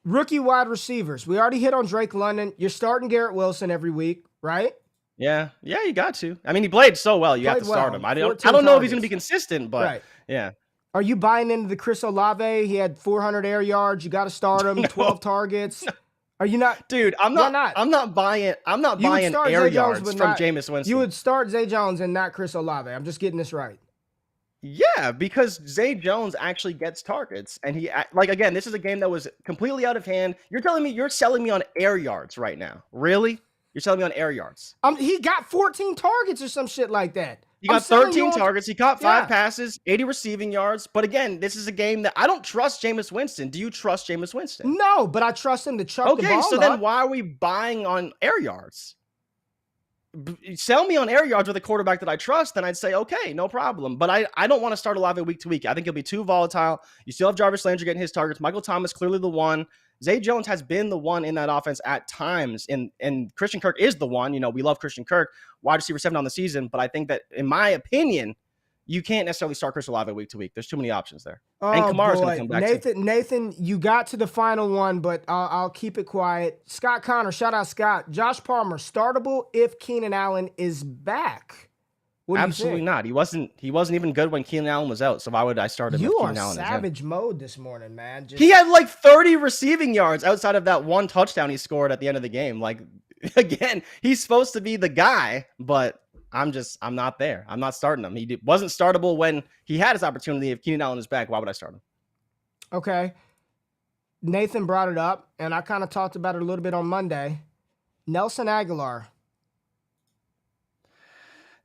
Speaker 1: Rookie wide receivers. We already hit on Drake London. You're starting Garrett Wilson every week, right?
Speaker 2: Yeah, you got to. I mean, he played so well. You have to start him. I don't know if he's going to be consistent, but yeah.
Speaker 1: Are you buying into the Chris Olave? He had 400 air yards. You got to start him. 12 targets. Are you not?
Speaker 2: Dude, I'm not buying air yards from Jameis Winston.
Speaker 1: You would start Zay Jones and not Chris Olave. I'm just getting this right.
Speaker 2: Yeah, because Zay Jones actually gets targets, and he again, this is a game that was completely out of hand. You're selling me on air yards right now. Really? You're selling me on air yards.
Speaker 1: He got 14 targets or some shit like that.
Speaker 2: He got 13 targets. He caught 5 passes, 80 receiving yards. But again, this is a game that I don't trust Jameis Winston. Do you trust Jameis Winston?
Speaker 1: No, but I trust him to chuck the ball.
Speaker 2: Okay, so then why are we buying on air yards? Sell me on air yards with a quarterback that I trust, then I'd say, okay, no problem. But I don't want to start Olave week to week. I think he'll be too volatile. You still have Jarvis Landry getting his targets. Michael Thomas, clearly the one. Zay Jones has been the one in that offense at times, and Christian Kirk is the one. You know, we love Christian Kirk, wide receiver 7 on the season, but I think that, in my opinion, you can't necessarily start Chris Olave week to week. There's too many options there. And Kamara's going to come back.
Speaker 1: Nathan, you got to the final one, but I'll keep it quiet. Scott Connor, shout out Scott. Josh Palmer, startable if Keenan Allen is back.
Speaker 2: Absolutely not. He wasn't even good when Keenan Allen was out. So why would I start him?
Speaker 1: You are savage mode this morning, man.
Speaker 2: He had like 30 receiving yards outside of that 1 touchdown he scored at the end of the game. Like, again, he's supposed to be the guy, but I'm not there. I'm not starting him. He wasn't startable when he had his opportunity. If Keenan Allen is back, why would I start him?
Speaker 1: Okay. Nathan brought it up, and I kind of talked about it a little bit on Monday. Nelson Aguilar.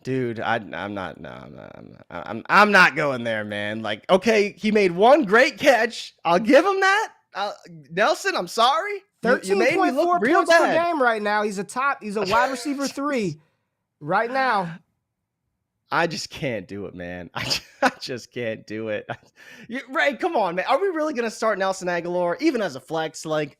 Speaker 2: Dude, I'm not. No, I'm not going there, man. Like, okay, he made one great catch. I'll give him that. Nelson, I'm sorry. You made me look
Speaker 1: 13.4
Speaker 2: real
Speaker 1: points per
Speaker 2: bad.
Speaker 1: game right now. He's a wide receiver 3 right now.
Speaker 2: I just can't do it, man. I just can't do it. Ray, come on, man. Are we really gonna start Nelson Aguilar even as a flex? Like,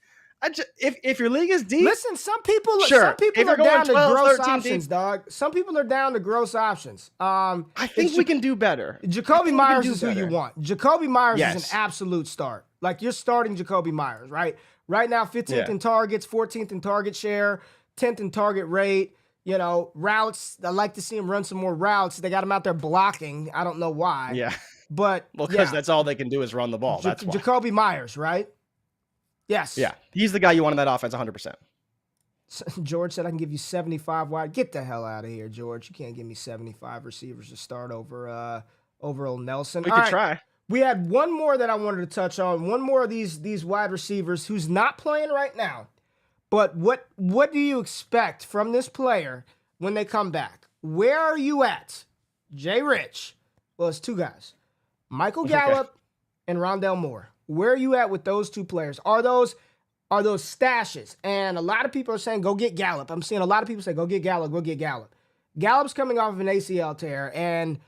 Speaker 2: if your league is deep,
Speaker 1: listen. Some people
Speaker 2: sure.
Speaker 1: are
Speaker 2: Going
Speaker 1: down
Speaker 2: 12,
Speaker 1: to gross
Speaker 2: 13
Speaker 1: options,
Speaker 2: deep,
Speaker 1: dog. Some people are down to gross options.
Speaker 2: I think we can do better.
Speaker 1: Jacoby Myers is who you want. Jacoby Myers is an absolute start. Like, you're starting Jacoby Myers, right? Right now, 15th in targets, 14th in target share, 10th in target rate. You know, routes. I like to see him run some more routes. They got him out there blocking. I don't know why.
Speaker 2: Yeah.
Speaker 1: But
Speaker 2: because that's all they can do is run the ball. That's why.
Speaker 1: Jacoby Myers, right? Yes.
Speaker 2: Yeah. He's the guy you want in that offense 100%.
Speaker 1: George said I can give you 75 wide. Get the hell out of here, George. You can't give me 75 receivers to start over old Nelson.
Speaker 2: We could try.
Speaker 1: We had one more that I wanted to touch on. One more of these wide receivers who's not playing right now. But what do you expect from this player when they come back? Where are you at? Jay Rich. Well, it's two guys. Michael Gallup and Rondale Moore. Where are you at with those two players? Are those stashes? And a lot of people are saying, go get Gallup. I'm seeing a lot of people say, go get Gallup, go get Gallup. Gallup's coming off of an ACL tear, and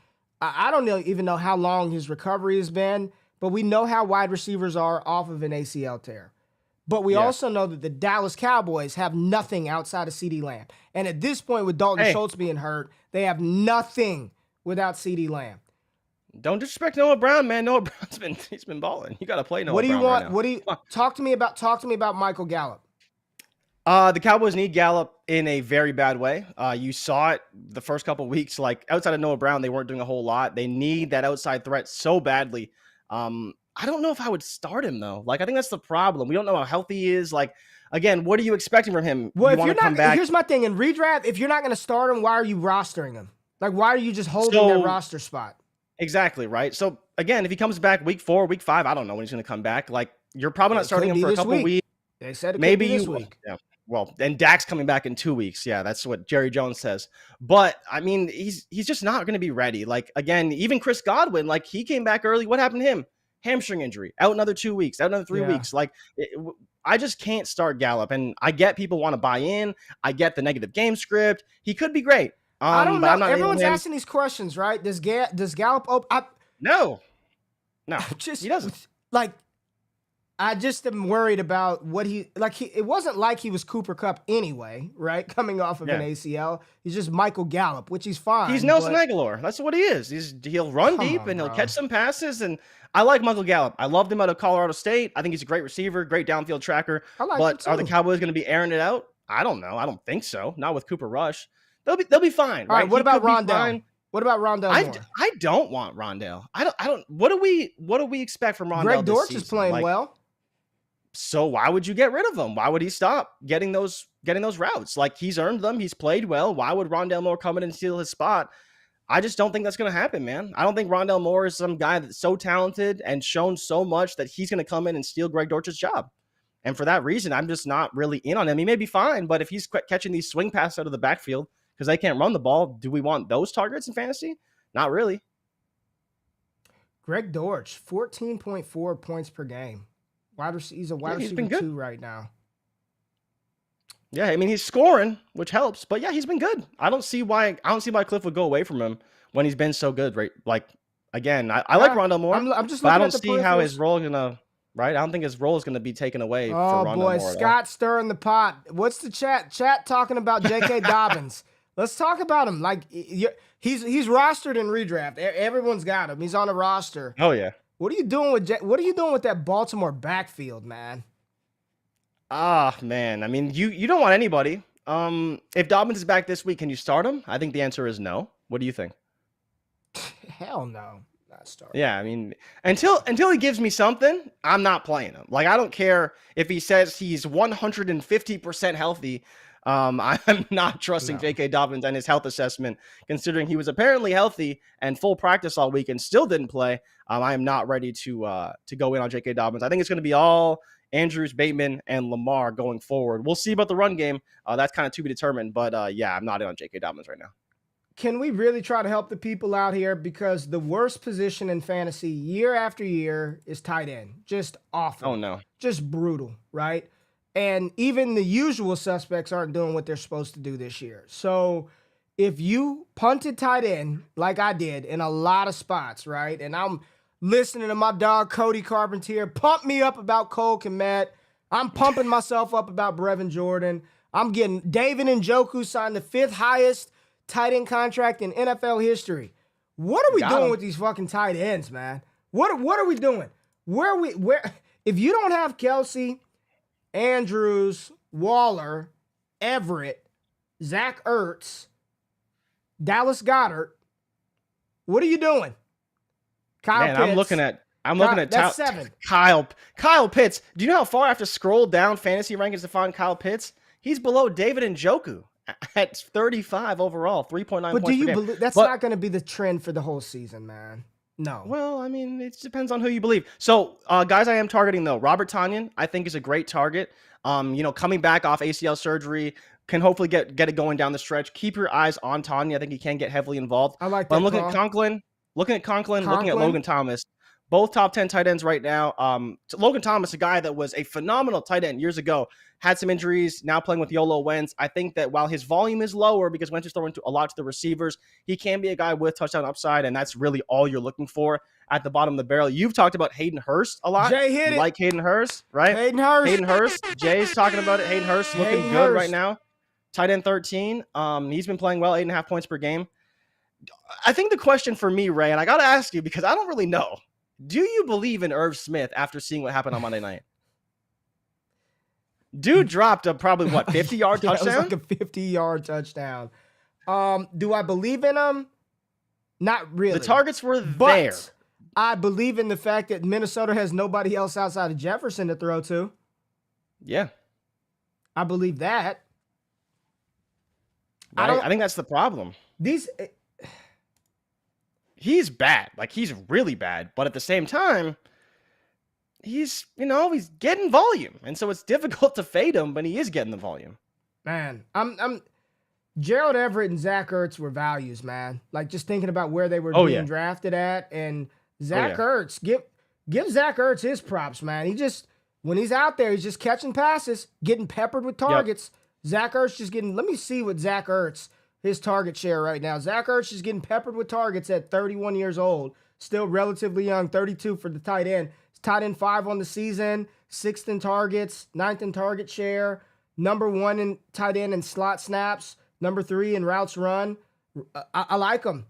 Speaker 1: I don't even know how long his recovery has been, but we know how wide receivers are off of an ACL tear. But we also know that the Dallas Cowboys have nothing outside of CeeDee Lamb. And at this point, with Dalton Schultz being hurt, they have nothing without CeeDee Lamb.
Speaker 2: Don't disrespect Noah Brown, man. Noah Brown's been balling. You got to play Noah Brown.
Speaker 1: What do you want?
Speaker 2: Right now.
Speaker 1: What do you talk to me about Michael Gallup?
Speaker 2: The Cowboys need Gallup in a very bad way. You saw it the first couple of weeks. Like, outside of Noah Brown, they weren't doing a whole lot. They need that outside threat so badly. I don't know if I would start him though. Like, I think that's the problem. We don't know how healthy he is. Like, again, what are you expecting from him?
Speaker 1: Well, if you're not, here's my thing. In redraft, if you're not going to start him, why are you rostering him? Like, why are you just holding that roster spot?
Speaker 2: Exactly, right? So, again, if he comes back week 4, week 5, I don't know when he's going to come back. Like, you're probably not starting him for a couple weeks.
Speaker 1: They said it
Speaker 2: maybe
Speaker 1: could be this week.
Speaker 2: Yeah. Well, and Dak's coming back in 2 weeks. Yeah, that's what Jerry Jones says. But, I mean, he's just not going to be ready. Like, again, even Chris Godwin, like, he came back early. What happened to him? Hamstring injury. Out another 2 weeks. Out another 3 weeks. Like, I just can't start Gallup. And I get people want to buy in. I get the negative game script. He could be great.
Speaker 1: I don't know. Everyone's asking these questions, right? Does Gallup open?
Speaker 2: No,
Speaker 1: he
Speaker 2: doesn't.
Speaker 1: Like, I just am worried about what it wasn't like he was Cooper Kupp anyway, right? Coming off of an ACL. He's just Michael Gallup, which he's fine.
Speaker 2: He's Nelson Aguilar. That's what he is. He'll run deep and he'll catch some passes. And I like Michael Gallup. I loved him out of Colorado State. I think he's a great receiver, great downfield tracker. But are the Cowboys going to be airing it out? I don't know. I don't think so. Not with Cooper Rush. They'll be fine.
Speaker 1: All right. What about Rondale? What about Rondale?
Speaker 2: I don't want Rondale. I don't. What do we expect from Rondale?
Speaker 1: Greg Dortch is playing well.
Speaker 2: So why would you get rid of him? Why would he stop getting those routes? Like, he's earned them. He's played well. Why would Rondale Moore come in and steal his spot? I just don't think that's going to happen, man. I don't think Rondale Moore is some guy that's so talented and shown so much that he's going to come in and steal Greg Dortch's job. And for that reason, I'm just not really in on him. He may be fine, but if he's catching these swing passes out of the backfield because they can't run the ball, do we want those targets in fantasy? Not really.
Speaker 1: Greg Dortch, 14.4 points per game. He's a wide receiver 2 right now.
Speaker 2: Yeah, I mean, he's scoring, which helps, but yeah, he's been good. I don't see why Cliff would go away from him when he's been so good, right? Like, again, I like Rondale Moore.
Speaker 1: I'm just
Speaker 2: but I don't see how his role is gonna, right? I don't think his role is gonna be taken away for Rondale Moore. Oh boy,
Speaker 1: Scott stirring the pot. What's the chat talking about? J.K. Dobbins. Let's talk about him. Like, he's rostered in redraft. Everyone's got him. He's on a roster.
Speaker 2: Oh yeah.
Speaker 1: What are you doing with that Baltimore backfield, man?
Speaker 2: Man. I mean, you don't want anybody. If Dobbins is back this week, can you start him? I think the answer is no. What do you think?
Speaker 1: Hell no. Not starting.
Speaker 2: Yeah, I mean, until he gives me something, I'm not playing him. Like, I don't care if he says he's 150% healthy. I'm not trusting J.K. Dobbins and his health assessment, considering he was apparently healthy and full practice all week and still didn't play. I am not ready to go in on J.K. Dobbins. I think it's going to be all Andrews, Bateman, and Lamar going forward. We'll see about the run game. That's kind of to be determined. But, yeah, I'm not in on J.K. Dobbins right now.
Speaker 1: can we really try to help the people out here? Because the worst position in fantasy year after year is tight end. Just awful.
Speaker 2: Oh, no.
Speaker 1: Just brutal, right? And even the usual suspects aren't doing what they're supposed to do this year. So if you punted tight end like I did in a lot of spots, right? And I'm listening to my dog Cody Carpentier pump me up about Cole Kmet. I'm pumping myself up about Brevin Jordan. I'm getting David Njoku signed the 5th highest tight end contract in NFL history. What are we doing with these fucking tight ends, man? What are we doing? Where if you don't have Kelsey, Andrews, Waller, Everett, Zach Ertz, Dallas Goedert, what are you doing? Kyle Pitts.
Speaker 2: I'm looking at
Speaker 1: that's 7.
Speaker 2: Kyle Pitts. Do you know how far I have to scroll down fantasy rankings to find Kyle Pitts? He's below David Njoku at 35 overall, 3.9 points per game. But do you believe
Speaker 1: that's not going to be the trend for the whole season, man? No.
Speaker 2: Well, I mean, it depends on who you believe. So, guys I am targeting, though, Robert Tonyan, I think is a great target. Coming back off ACL surgery, can hopefully get it going down the stretch. Keep your eyes on Tonyan. I think he can get heavily involved.
Speaker 1: I like that.
Speaker 2: But I'm looking at Conklin, looking at Logan Thomas. Both top 10 tight ends right now. Logan Thomas, a guy that was a phenomenal tight end years ago, had some injuries, now playing with YOLO Wentz. I think that while his volume is lower because Wentz is throwing a lot to the receivers, he can be a guy with touchdown upside, and that's really all you're looking for at the bottom of the barrel. You've talked about Hayden Hurst a lot.
Speaker 1: Jay hit it.
Speaker 2: Like Hayden Hurst, right?
Speaker 1: Hayden Hurst.
Speaker 2: Jay's talking about it. Hayden Hurst looking good right now. Tight end 13. He's been playing well, 8.5 points per game. I think the question for me, Ray, and I got to ask you because I don't really know. Do you believe in Irv Smith after seeing what happened on Monday night? Dude dropped a probably, 50-yard touchdown?
Speaker 1: It was like a 50-yard touchdown. Do I believe in him? Not really.
Speaker 2: The targets were there.
Speaker 1: But I believe in the fact that Minnesota has nobody else outside of Jefferson to throw to.
Speaker 2: Yeah.
Speaker 1: I believe that.
Speaker 2: Right? I think that's the problem. He's bad. Like, he's really bad. But at the same time, he's getting volume. And so it's difficult to fade him, but he is getting the volume.
Speaker 1: Man, I'm Gerald Everett and Zach Ertz were values, man. Like, just thinking about where they were being drafted at. And Zach Ertz, give Zach Ertz his props, man. When he's out there, he's just catching passes, getting peppered with targets. Yep. Zach Ertz just getting, let me see what Zach Ertz, his target share right now. Zach Ertz is getting peppered with targets at 31 years old. Still relatively young, 32 for the tight end. He's tight end 5 on the season, 6th in targets, 9th in target share, number 1 in tight end and slot snaps, number 3 in routes run. I like him.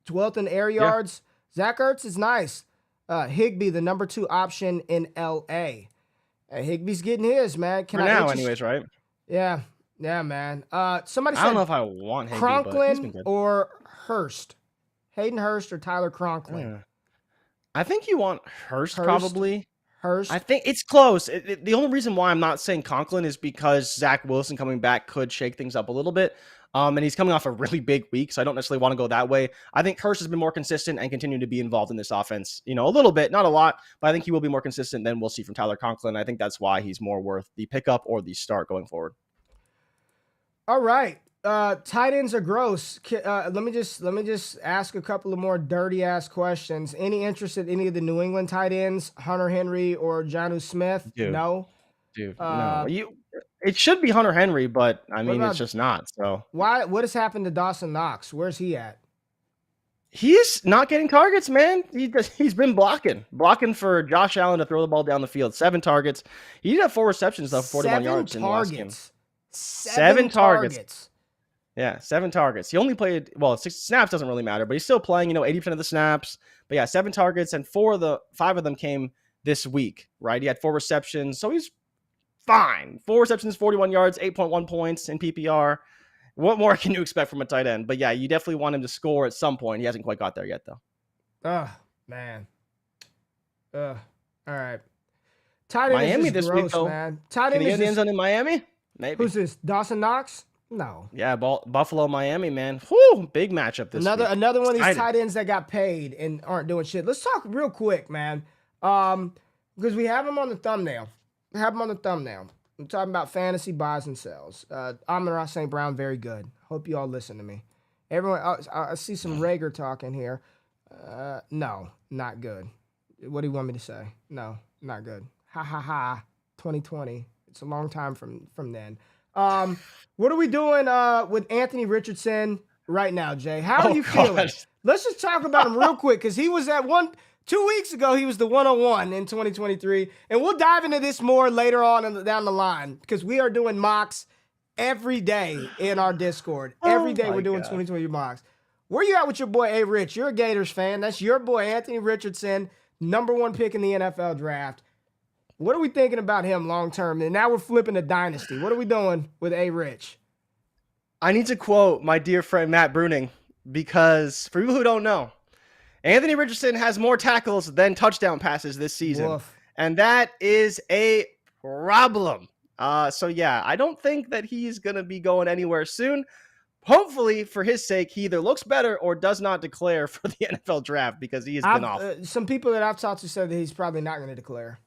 Speaker 1: 12th in air yards. Zach Ertz is nice. Higbee, the number 2 option in L.A. Higbee's getting his, man.
Speaker 2: For now, anyways, right?
Speaker 1: Yeah. Yeah, man. Somebody said
Speaker 2: I don't know if I want Higbee,
Speaker 1: Conklin or Hurst. Hayden Hurst or Tyler Conklin.
Speaker 2: Yeah. I think you want Hurst probably.
Speaker 1: Hurst.
Speaker 2: I think it's close. The only reason why I'm not saying Conklin is because Zach Wilson coming back could shake things up a little bit. And he's coming off a really big week, so I don't necessarily want to go that way. I think Hurst has been more consistent and continue to be involved in this offense, a little bit, not a lot, but I think he will be more consistent than we'll see from Tyler Conklin. I think that's why he's more worth the pickup or the start going forward.
Speaker 1: All right. Tight ends are gross. Let me just ask a couple of more dirty ass questions. Any interest in any of the New England tight ends, Hunter Henry or Jonnu Smith?
Speaker 2: Dude.
Speaker 1: No.
Speaker 2: Dude, no. It should be Hunter Henry, but I mean it's just not. So
Speaker 1: what has happened to Dawson Knox? Where's he at?
Speaker 2: He's not getting targets, man. He's been blocking for Josh Allen to throw the ball down the field. 7 targets. He did have 4 receptions though, 41 yards in the last game. 7 targets. Yeah, 7 targets. He only played, 6 snaps doesn't really matter, but he's still playing, 80% of the snaps. But yeah, 7 targets, and 5 of them came this week, right? He had 4 receptions, so he's fine. 4 receptions, 41 yards, 8.1 points in PPR. What more can you expect from a tight end? But yeah, you definitely want him to score at some point. He hasn't quite got there yet, though.
Speaker 1: Oh, man. All right. Tight end
Speaker 2: Miami
Speaker 1: is
Speaker 2: this
Speaker 1: gross,
Speaker 2: week, though.
Speaker 1: Man. Tight end
Speaker 2: can he get the end zone in Miami? Maybe.
Speaker 1: Who's this? Dawson Knox? No.
Speaker 2: Yeah, Buffalo, Miami, man. Whew, big matchup this week.
Speaker 1: Another one of these tight ends that got paid and aren't doing shit. Let's talk real quick, man. Because we have him on the thumbnail. I'm talking about fantasy buys and sells. Amon-Ra St. Brown, very good. Hope you all listen to me. Everyone, I see some Rager talking here. No, not good. What do you want me to say? No, not good. Ha ha ha. 2020. It's a long time from then. What are we doing with Anthony Richardson right now, Jay? How are you feeling? Let's just talk about him real quick because he was at 2 weeks ago. He was the 101 in 2023, and we'll dive into this more later on down the line because we are doing mocks every day in our Discord. Every day we're doing 2020 mocks. Where you at with your boy A. Rich? You're a Gators fan. That's your boy Anthony Richardson, #1 pick in the NFL draft. What are we thinking about him long term? And now we're flipping to dynasty. What are we doing with A. Rich?
Speaker 2: I need to quote my dear friend Matt Bruning because for people who don't know, Anthony Richardson has more tackles than touchdown passes this season.
Speaker 1: Woof.
Speaker 2: And that is a problem. So yeah, I don't think that he's going to be going anywhere soon. Hopefully, for his sake, he either looks better or does not declare for the NFL draft because he has been off.
Speaker 1: Some people that I've talked to said that he's probably not going to declare,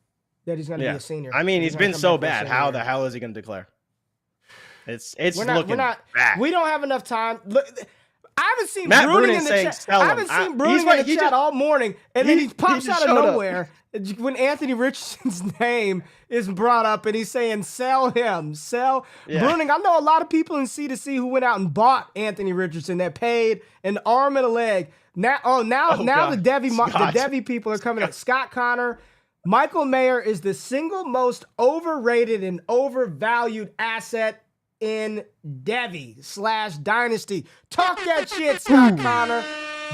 Speaker 1: that he's going to be a senior.
Speaker 2: I mean, he's been so bad. How the hell is he going to declare? It's looking bad.
Speaker 1: We don't have enough time. Look, I haven't seen
Speaker 2: Matt
Speaker 1: Bruning in the
Speaker 2: saying,
Speaker 1: chat. I haven't seen Bruning in the chat all morning, and then he pops out of nowhere when Anthony Richardson's name is brought up, and he's saying, "Sell him, sell." Yeah. Bruning, I know a lot of people in C2C who went out and bought Anthony Richardson that paid an arm and a leg. Now the devy people are coming up. Scott Connor. Michael Mayer is the single most overrated and overvalued asset in devy/dynasty. Talk that shit, Scott Connor.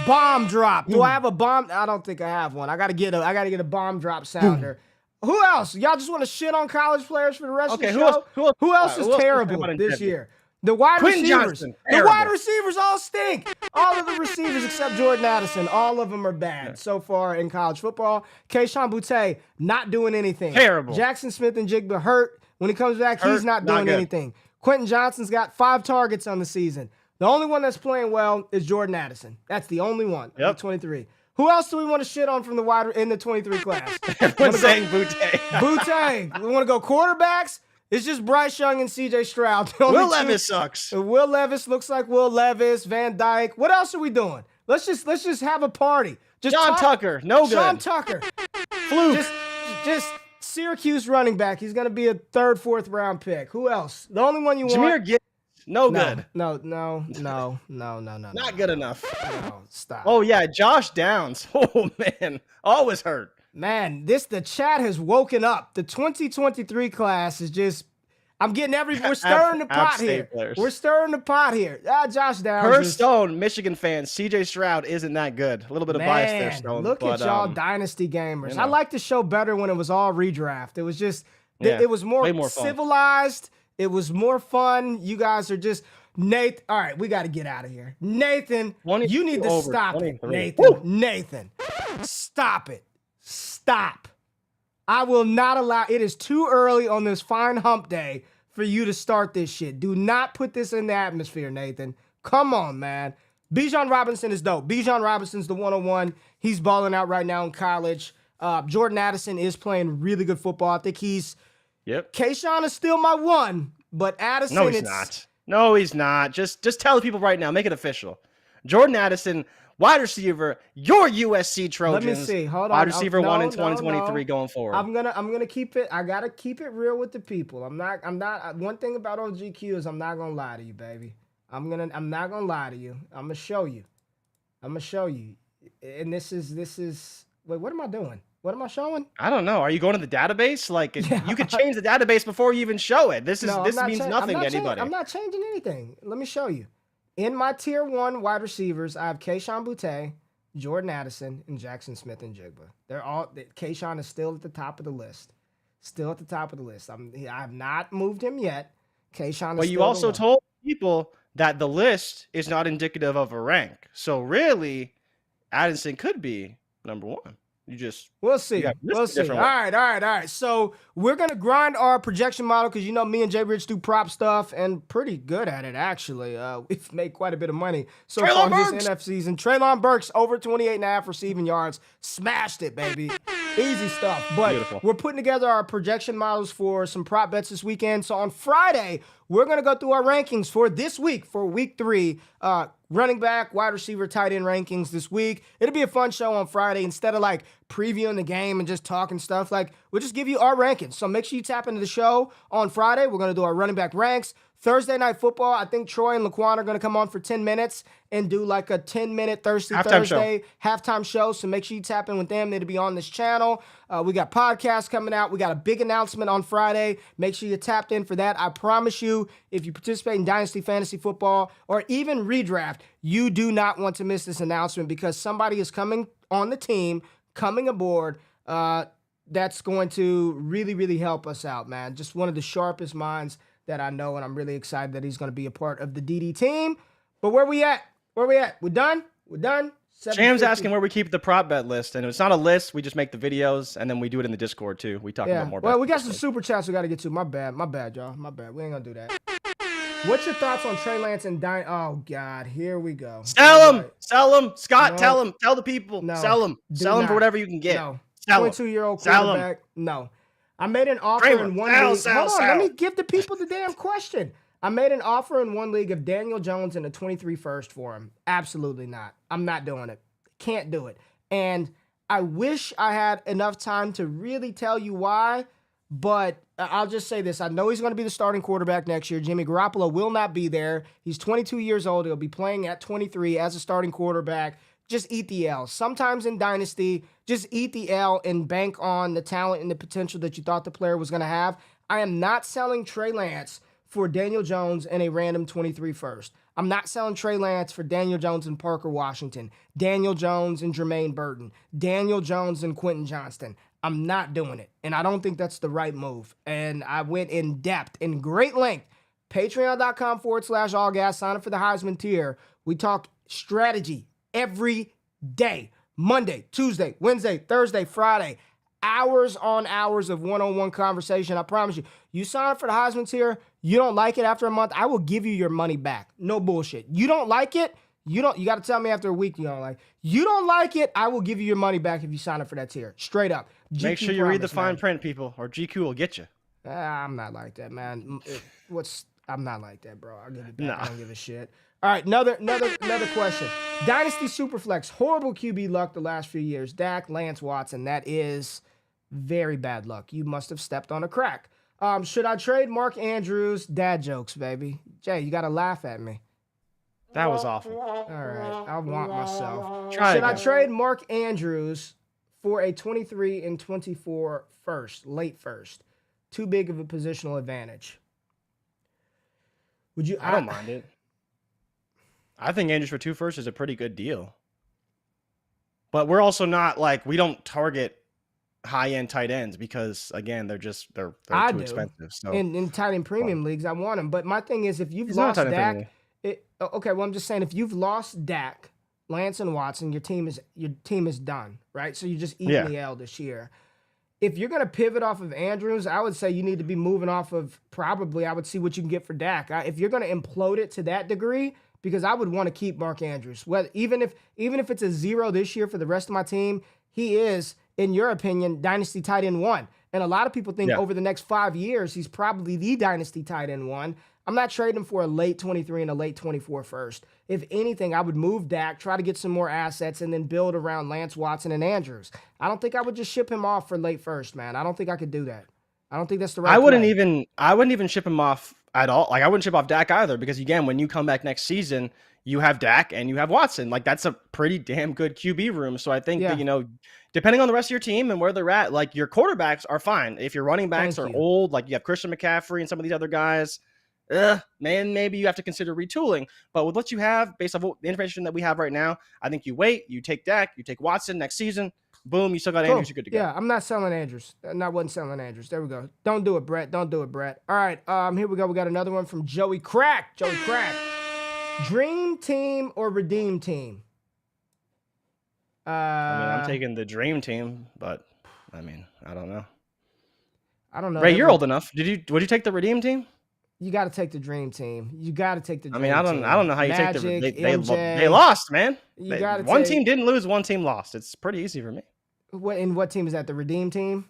Speaker 1: Bomb drop. Do I have a bomb? I don't think I have one. I gotta get a bomb drop sounder. Who else? Y'all just want to shit on college players for the rest of the show? Who else is terrible this year? The wide receivers. The wide receivers all stink. All of the receivers except Jordan Addison. All of them are bad so far in college football. Keyshawn Boutte not doing anything.
Speaker 2: Terrible.
Speaker 1: Jackson Smith and Jigba hurt. When he comes back, he's not doing anything. Quentin Johnston's got 5 targets on the season. The only one that's playing well is Jordan Addison. That's the only one. Yep. 23. Who else do we want to shit on from the wide in the 23 class?
Speaker 2: Everyone's saying Boutte.
Speaker 1: Boutte. We want to go quarterbacks? It's just Bryce Young and C.J. Stroud.
Speaker 2: Will Levis sucks.
Speaker 1: Will Levis looks like Will Levis. Van Dyke. What else are we doing? Let's just have a party.
Speaker 2: John Tucker. No good.
Speaker 1: John Tucker.
Speaker 2: Fluke.
Speaker 1: Just Syracuse running back. He's going to be a 3rd, 4th round pick. Who else? The only one you want.
Speaker 2: Jameer Gibbs. No good.
Speaker 1: No.
Speaker 2: Not good enough.
Speaker 1: No, stop.
Speaker 2: Oh, yeah. Josh Downs. Oh, man. Always hurt.
Speaker 1: Man, the chat has woken up. The 2023 class is just, we're stirring the pot here. We're stirring the pot here. Josh Downs.
Speaker 2: Per Stone, Michigan fans, C.J. Stroud isn't that good. A little bit of bias there, Stone.
Speaker 1: Look at y'all dynasty gamers. I liked the show better when it was all redraft. It was just, it was more civilized. It was more fun. You guys are just, Nathan. All right, we got to get out of here. Nathan, you need to stop it. Nathan, stop it. Stop. I will not allow, it is too early on this fine hump day for you to start this shit. Do not put this in the atmosphere, Nathan. Come on, man. Bijan Robinson is dope. Bijan Robinson's the 101. He's balling out right now in college. Jordan Addison is playing really good football. I think Keyshawn is still my 1, but Addison.
Speaker 2: No, he's not. No, he's not. Just tell the people right now. Make it official. Jordan Addison, wide receiver, your USC Trojans.
Speaker 1: Let me see. Hold on.
Speaker 2: Wide receiver 1 in 2023 going forward.
Speaker 1: I'm gonna keep it. I gotta keep it real with the people. I'm not. One thing about OGQ is I'm not gonna lie to you, baby. I'm not gonna lie to you. I'm gonna show you. And this is. Wait, what am I doing? What am I showing?
Speaker 2: I don't know. Are you going to the database? You could change the database before you even show it. This means nothing to anybody.
Speaker 1: I'm not changing anything. Let me show you. In my tier 1 wide receivers, I have Keyshawn Boutte, Jordan Addison, and Jackson Smith and Jigba. Keyshawn is still at the top of the list. I have not moved him yet. Keyshawn is
Speaker 2: Well, you also told people that the list is not indicative of a rank. So really, Addison could be number 1.
Speaker 1: We'll see. All right. So we're going to grind our projection model because me and Jay Rich do prop stuff and pretty good at it, actually. We've made quite a bit of money so far this NF season. Treylon Burks over 28.5 receiving yards. Smashed it, baby. Easy stuff. But
Speaker 2: Beautiful.
Speaker 1: We're putting together our projection models for some prop bets this weekend. So on Friday, we're going to go through our rankings for this week, for week 3. Running back, wide receiver, tight end rankings this week. It'll be a fun show on Friday. Instead of like previewing the game and just talking stuff, like we'll just give you our rankings. So make sure you tap into the show on Friday. We're going to do our running back ranks. Thursday Night Football, I think Troy and Laquan are going to come on for 10 minutes and do like a 10-minute Thursday halftime show. So make sure you tap in with them. It'll be on this channel. We got podcasts coming out. We got a big announcement on Friday. Make sure you tapped in for that. I promise you, if you participate in Dynasty Fantasy Football or even Redraft, you do not want to miss this announcement because somebody is coming on the team, coming aboard, that's going to really, really help us out, man. Just one of the sharpest minds that I know, and I'm really excited that he's going to be a part of the DD team. But where we at? We're done? We're done?
Speaker 2: Jam's asking where we keep the prop bet list, and it's not a list. We just make the videos, and then we do it in the Discord, too. We talk about more.
Speaker 1: Well, we got some super chats we got to get to. My bad, y'all. My bad. We ain't going to do that. What's your thoughts on Trey Lance and Oh, God. Here we go.
Speaker 2: Sell him. Sell him. Scott, no. Tell him. Tell the people.
Speaker 1: No.
Speaker 2: Sell him. Sell him for whatever you can get.
Speaker 1: No. 22-year-old quarterback. No. I made an offer in one league. Hold on, let me give the people the damn question. I made an offer in one league of Daniel Jones and a 23 first for him. Absolutely not. I'm not doing it. Can't do it. And I wish I had enough time to really tell you why, but I'll just say this. I know he's going to be the starting quarterback next year. Jimmy Garoppolo will not be there. He's 22 years old. He'll be playing at 23 as a starting quarterback. Just eat the L. Sometimes in Dynasty, just eat the L and bank on the talent and the potential that you thought the player was going to have. I am not selling Trey Lance for Daniel Jones and a random 23 first. I'm not selling Trey Lance for Daniel Jones and Parker Washington, Daniel Jones and Jermaine Burton, Daniel Jones and Quentin Johnston. I'm not doing it, and I don't think that's the right move. And I went in depth, in great length. Patreon.com/allgas. Sign up for the Heisman tier. We talk strategy every day. Monday, Tuesday, Wednesday, Thursday, Friday. Hours on hours of one-on-one conversation. I promise you. You sign up for the Heisman tier, you don't like it after a month, I will give you your money back. No bullshit. You don't like it, you got to tell me after a week you don't like it. You don't like it, I will give you your money back if you sign up for that tier. Straight up. GQ
Speaker 2: Make sure you read the fine print, people, or GQ will get you.
Speaker 1: I'm not like that, man. I'm not like that, bro. I'll give it back. No. I don't give a shit. All right, another question. Dynasty Superflex, horrible QB luck the last few years. Dak, Lance, Watson, that is very bad luck. You must have stepped on a crack. Should I trade Mark Andrews? Dad jokes, baby. Jay, you got to laugh at me.
Speaker 2: That was awful.
Speaker 1: All right, I want myself.
Speaker 2: Should I
Speaker 1: trade Mark Andrews for a 23 and 24 first, late first? Too big of a positional advantage. Would you?
Speaker 2: I don't mind it. I think Andrews for 2 first is a pretty good deal. But we're also not like, we don't target high-end tight ends because, again, they're too expensive. So
Speaker 1: in tight end premium leagues, I want them. But my thing is, if you've lost Dak, I'm just saying, if you've lost Dak, Lance, and Watson, your team is done, right? So you're just eating the L this year. If you're going to pivot off of Andrews, I would say you need to be moving off of I would see what you can get for Dak. If you're going to implode it to that degree, because I would want to keep Mark Andrews. Even if it's a 0 this year for the rest of my team, he is, in your opinion, Dynasty tight end 1. And a lot of people think over the next 5 years, he's probably the Dynasty tight end 1. I'm not trading him for a late 23 and a late 24 first. If anything, I would move Dak, try to get some more assets, and then build around Lance, Watson, and Andrews. I don't think I would just ship him off for late first, man. I don't think I could do that. I don't think that's the right
Speaker 2: I wouldn't even ship him off at all. Like, I wouldn't ship off Dak either, because again, when you come back next season, you have Dak and you have Watson. Like, that's a pretty damn good QB room. So I think that, depending on the rest of your team and where they're at, like, your quarterbacks are fine. If your running backs are old, like you have Christian McCaffrey and some of these other guys, maybe you have to consider retooling. But with what you have, based on the information that we have right now, I think you wait, you take Dak, you take Watson next season. Boom, you still got Andrews, you're good to go.
Speaker 1: Yeah, I'm not selling Andrews. I wasn't selling Andrews. There we go. Don't do it, Brett. Don't do it, Brett. All right, here we go. We got another one from Joey Crack. Joey Crack. Dream team or redeem team?
Speaker 2: I'm taking the dream team, but I don't know.
Speaker 1: I don't know.
Speaker 2: Ray, you're old enough. Would you take the redeem team?
Speaker 1: You got to take the dream team. You got to take the dream team.
Speaker 2: I don't know how you
Speaker 1: Magic,
Speaker 2: take the they lost, man.
Speaker 1: You got
Speaker 2: one team didn't lose, one team lost. It's pretty easy for me.
Speaker 1: What team is that? The Redeem team?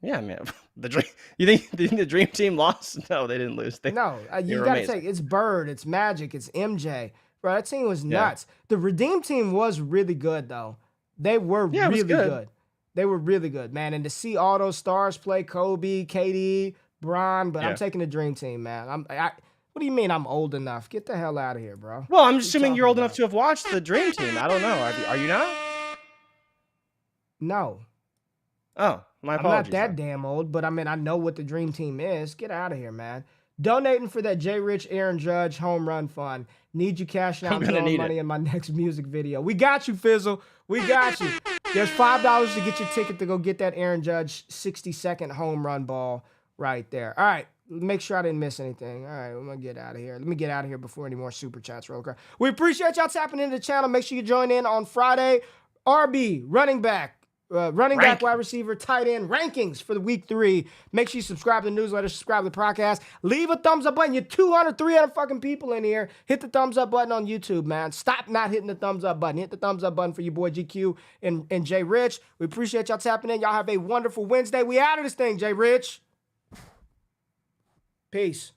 Speaker 2: Yeah, man. The dream. You think the Dream Team lost? No, they didn't lose.
Speaker 1: You got to take it's Bird, it's Magic, it's MJ. Bro, that team was nuts. Yeah. The Redeem team was really good though. They were really good. They were really good, man. And to see all those stars play, Kobe, KD, Bron, but I'm taking the Dream Team, man. What do you mean I'm old enough? Get the hell out of here, bro.
Speaker 2: Well, I'm assuming you're old enough to have watched the Dream Team. I don't know. Are you not?
Speaker 1: No.
Speaker 2: Oh, my apologies.
Speaker 1: I'm not that damn old, but I mean, I know what the Dream Team is. Get out of here, man. Donating for that J. Rich, Aaron Judge home run fund. Need you cashing out your money in my next music video. We got you, Fizzle. We got you. There's $5 to get your ticket to go get that Aaron Judge 60-second home run ball right there. All right. Make sure I didn't miss anything. All right, I'm going to get out of here. Let me get out of here before any more super chats roll across. We appreciate y'all tapping into the channel. Make sure you join in on Friday. RB, running back, wide receiver, tight end rankings for the week 3. Make sure you subscribe to the newsletter, subscribe to the podcast. Leave a thumbs up button. You're 200, 300 fucking people in here. Hit the thumbs up button on YouTube, man. Stop not hitting the thumbs up button. Hit the thumbs up button for your boy GQ and Jay Rich. We appreciate y'all tapping in. Y'all have a wonderful Wednesday. We out of this thing, Jay Rich. Peace.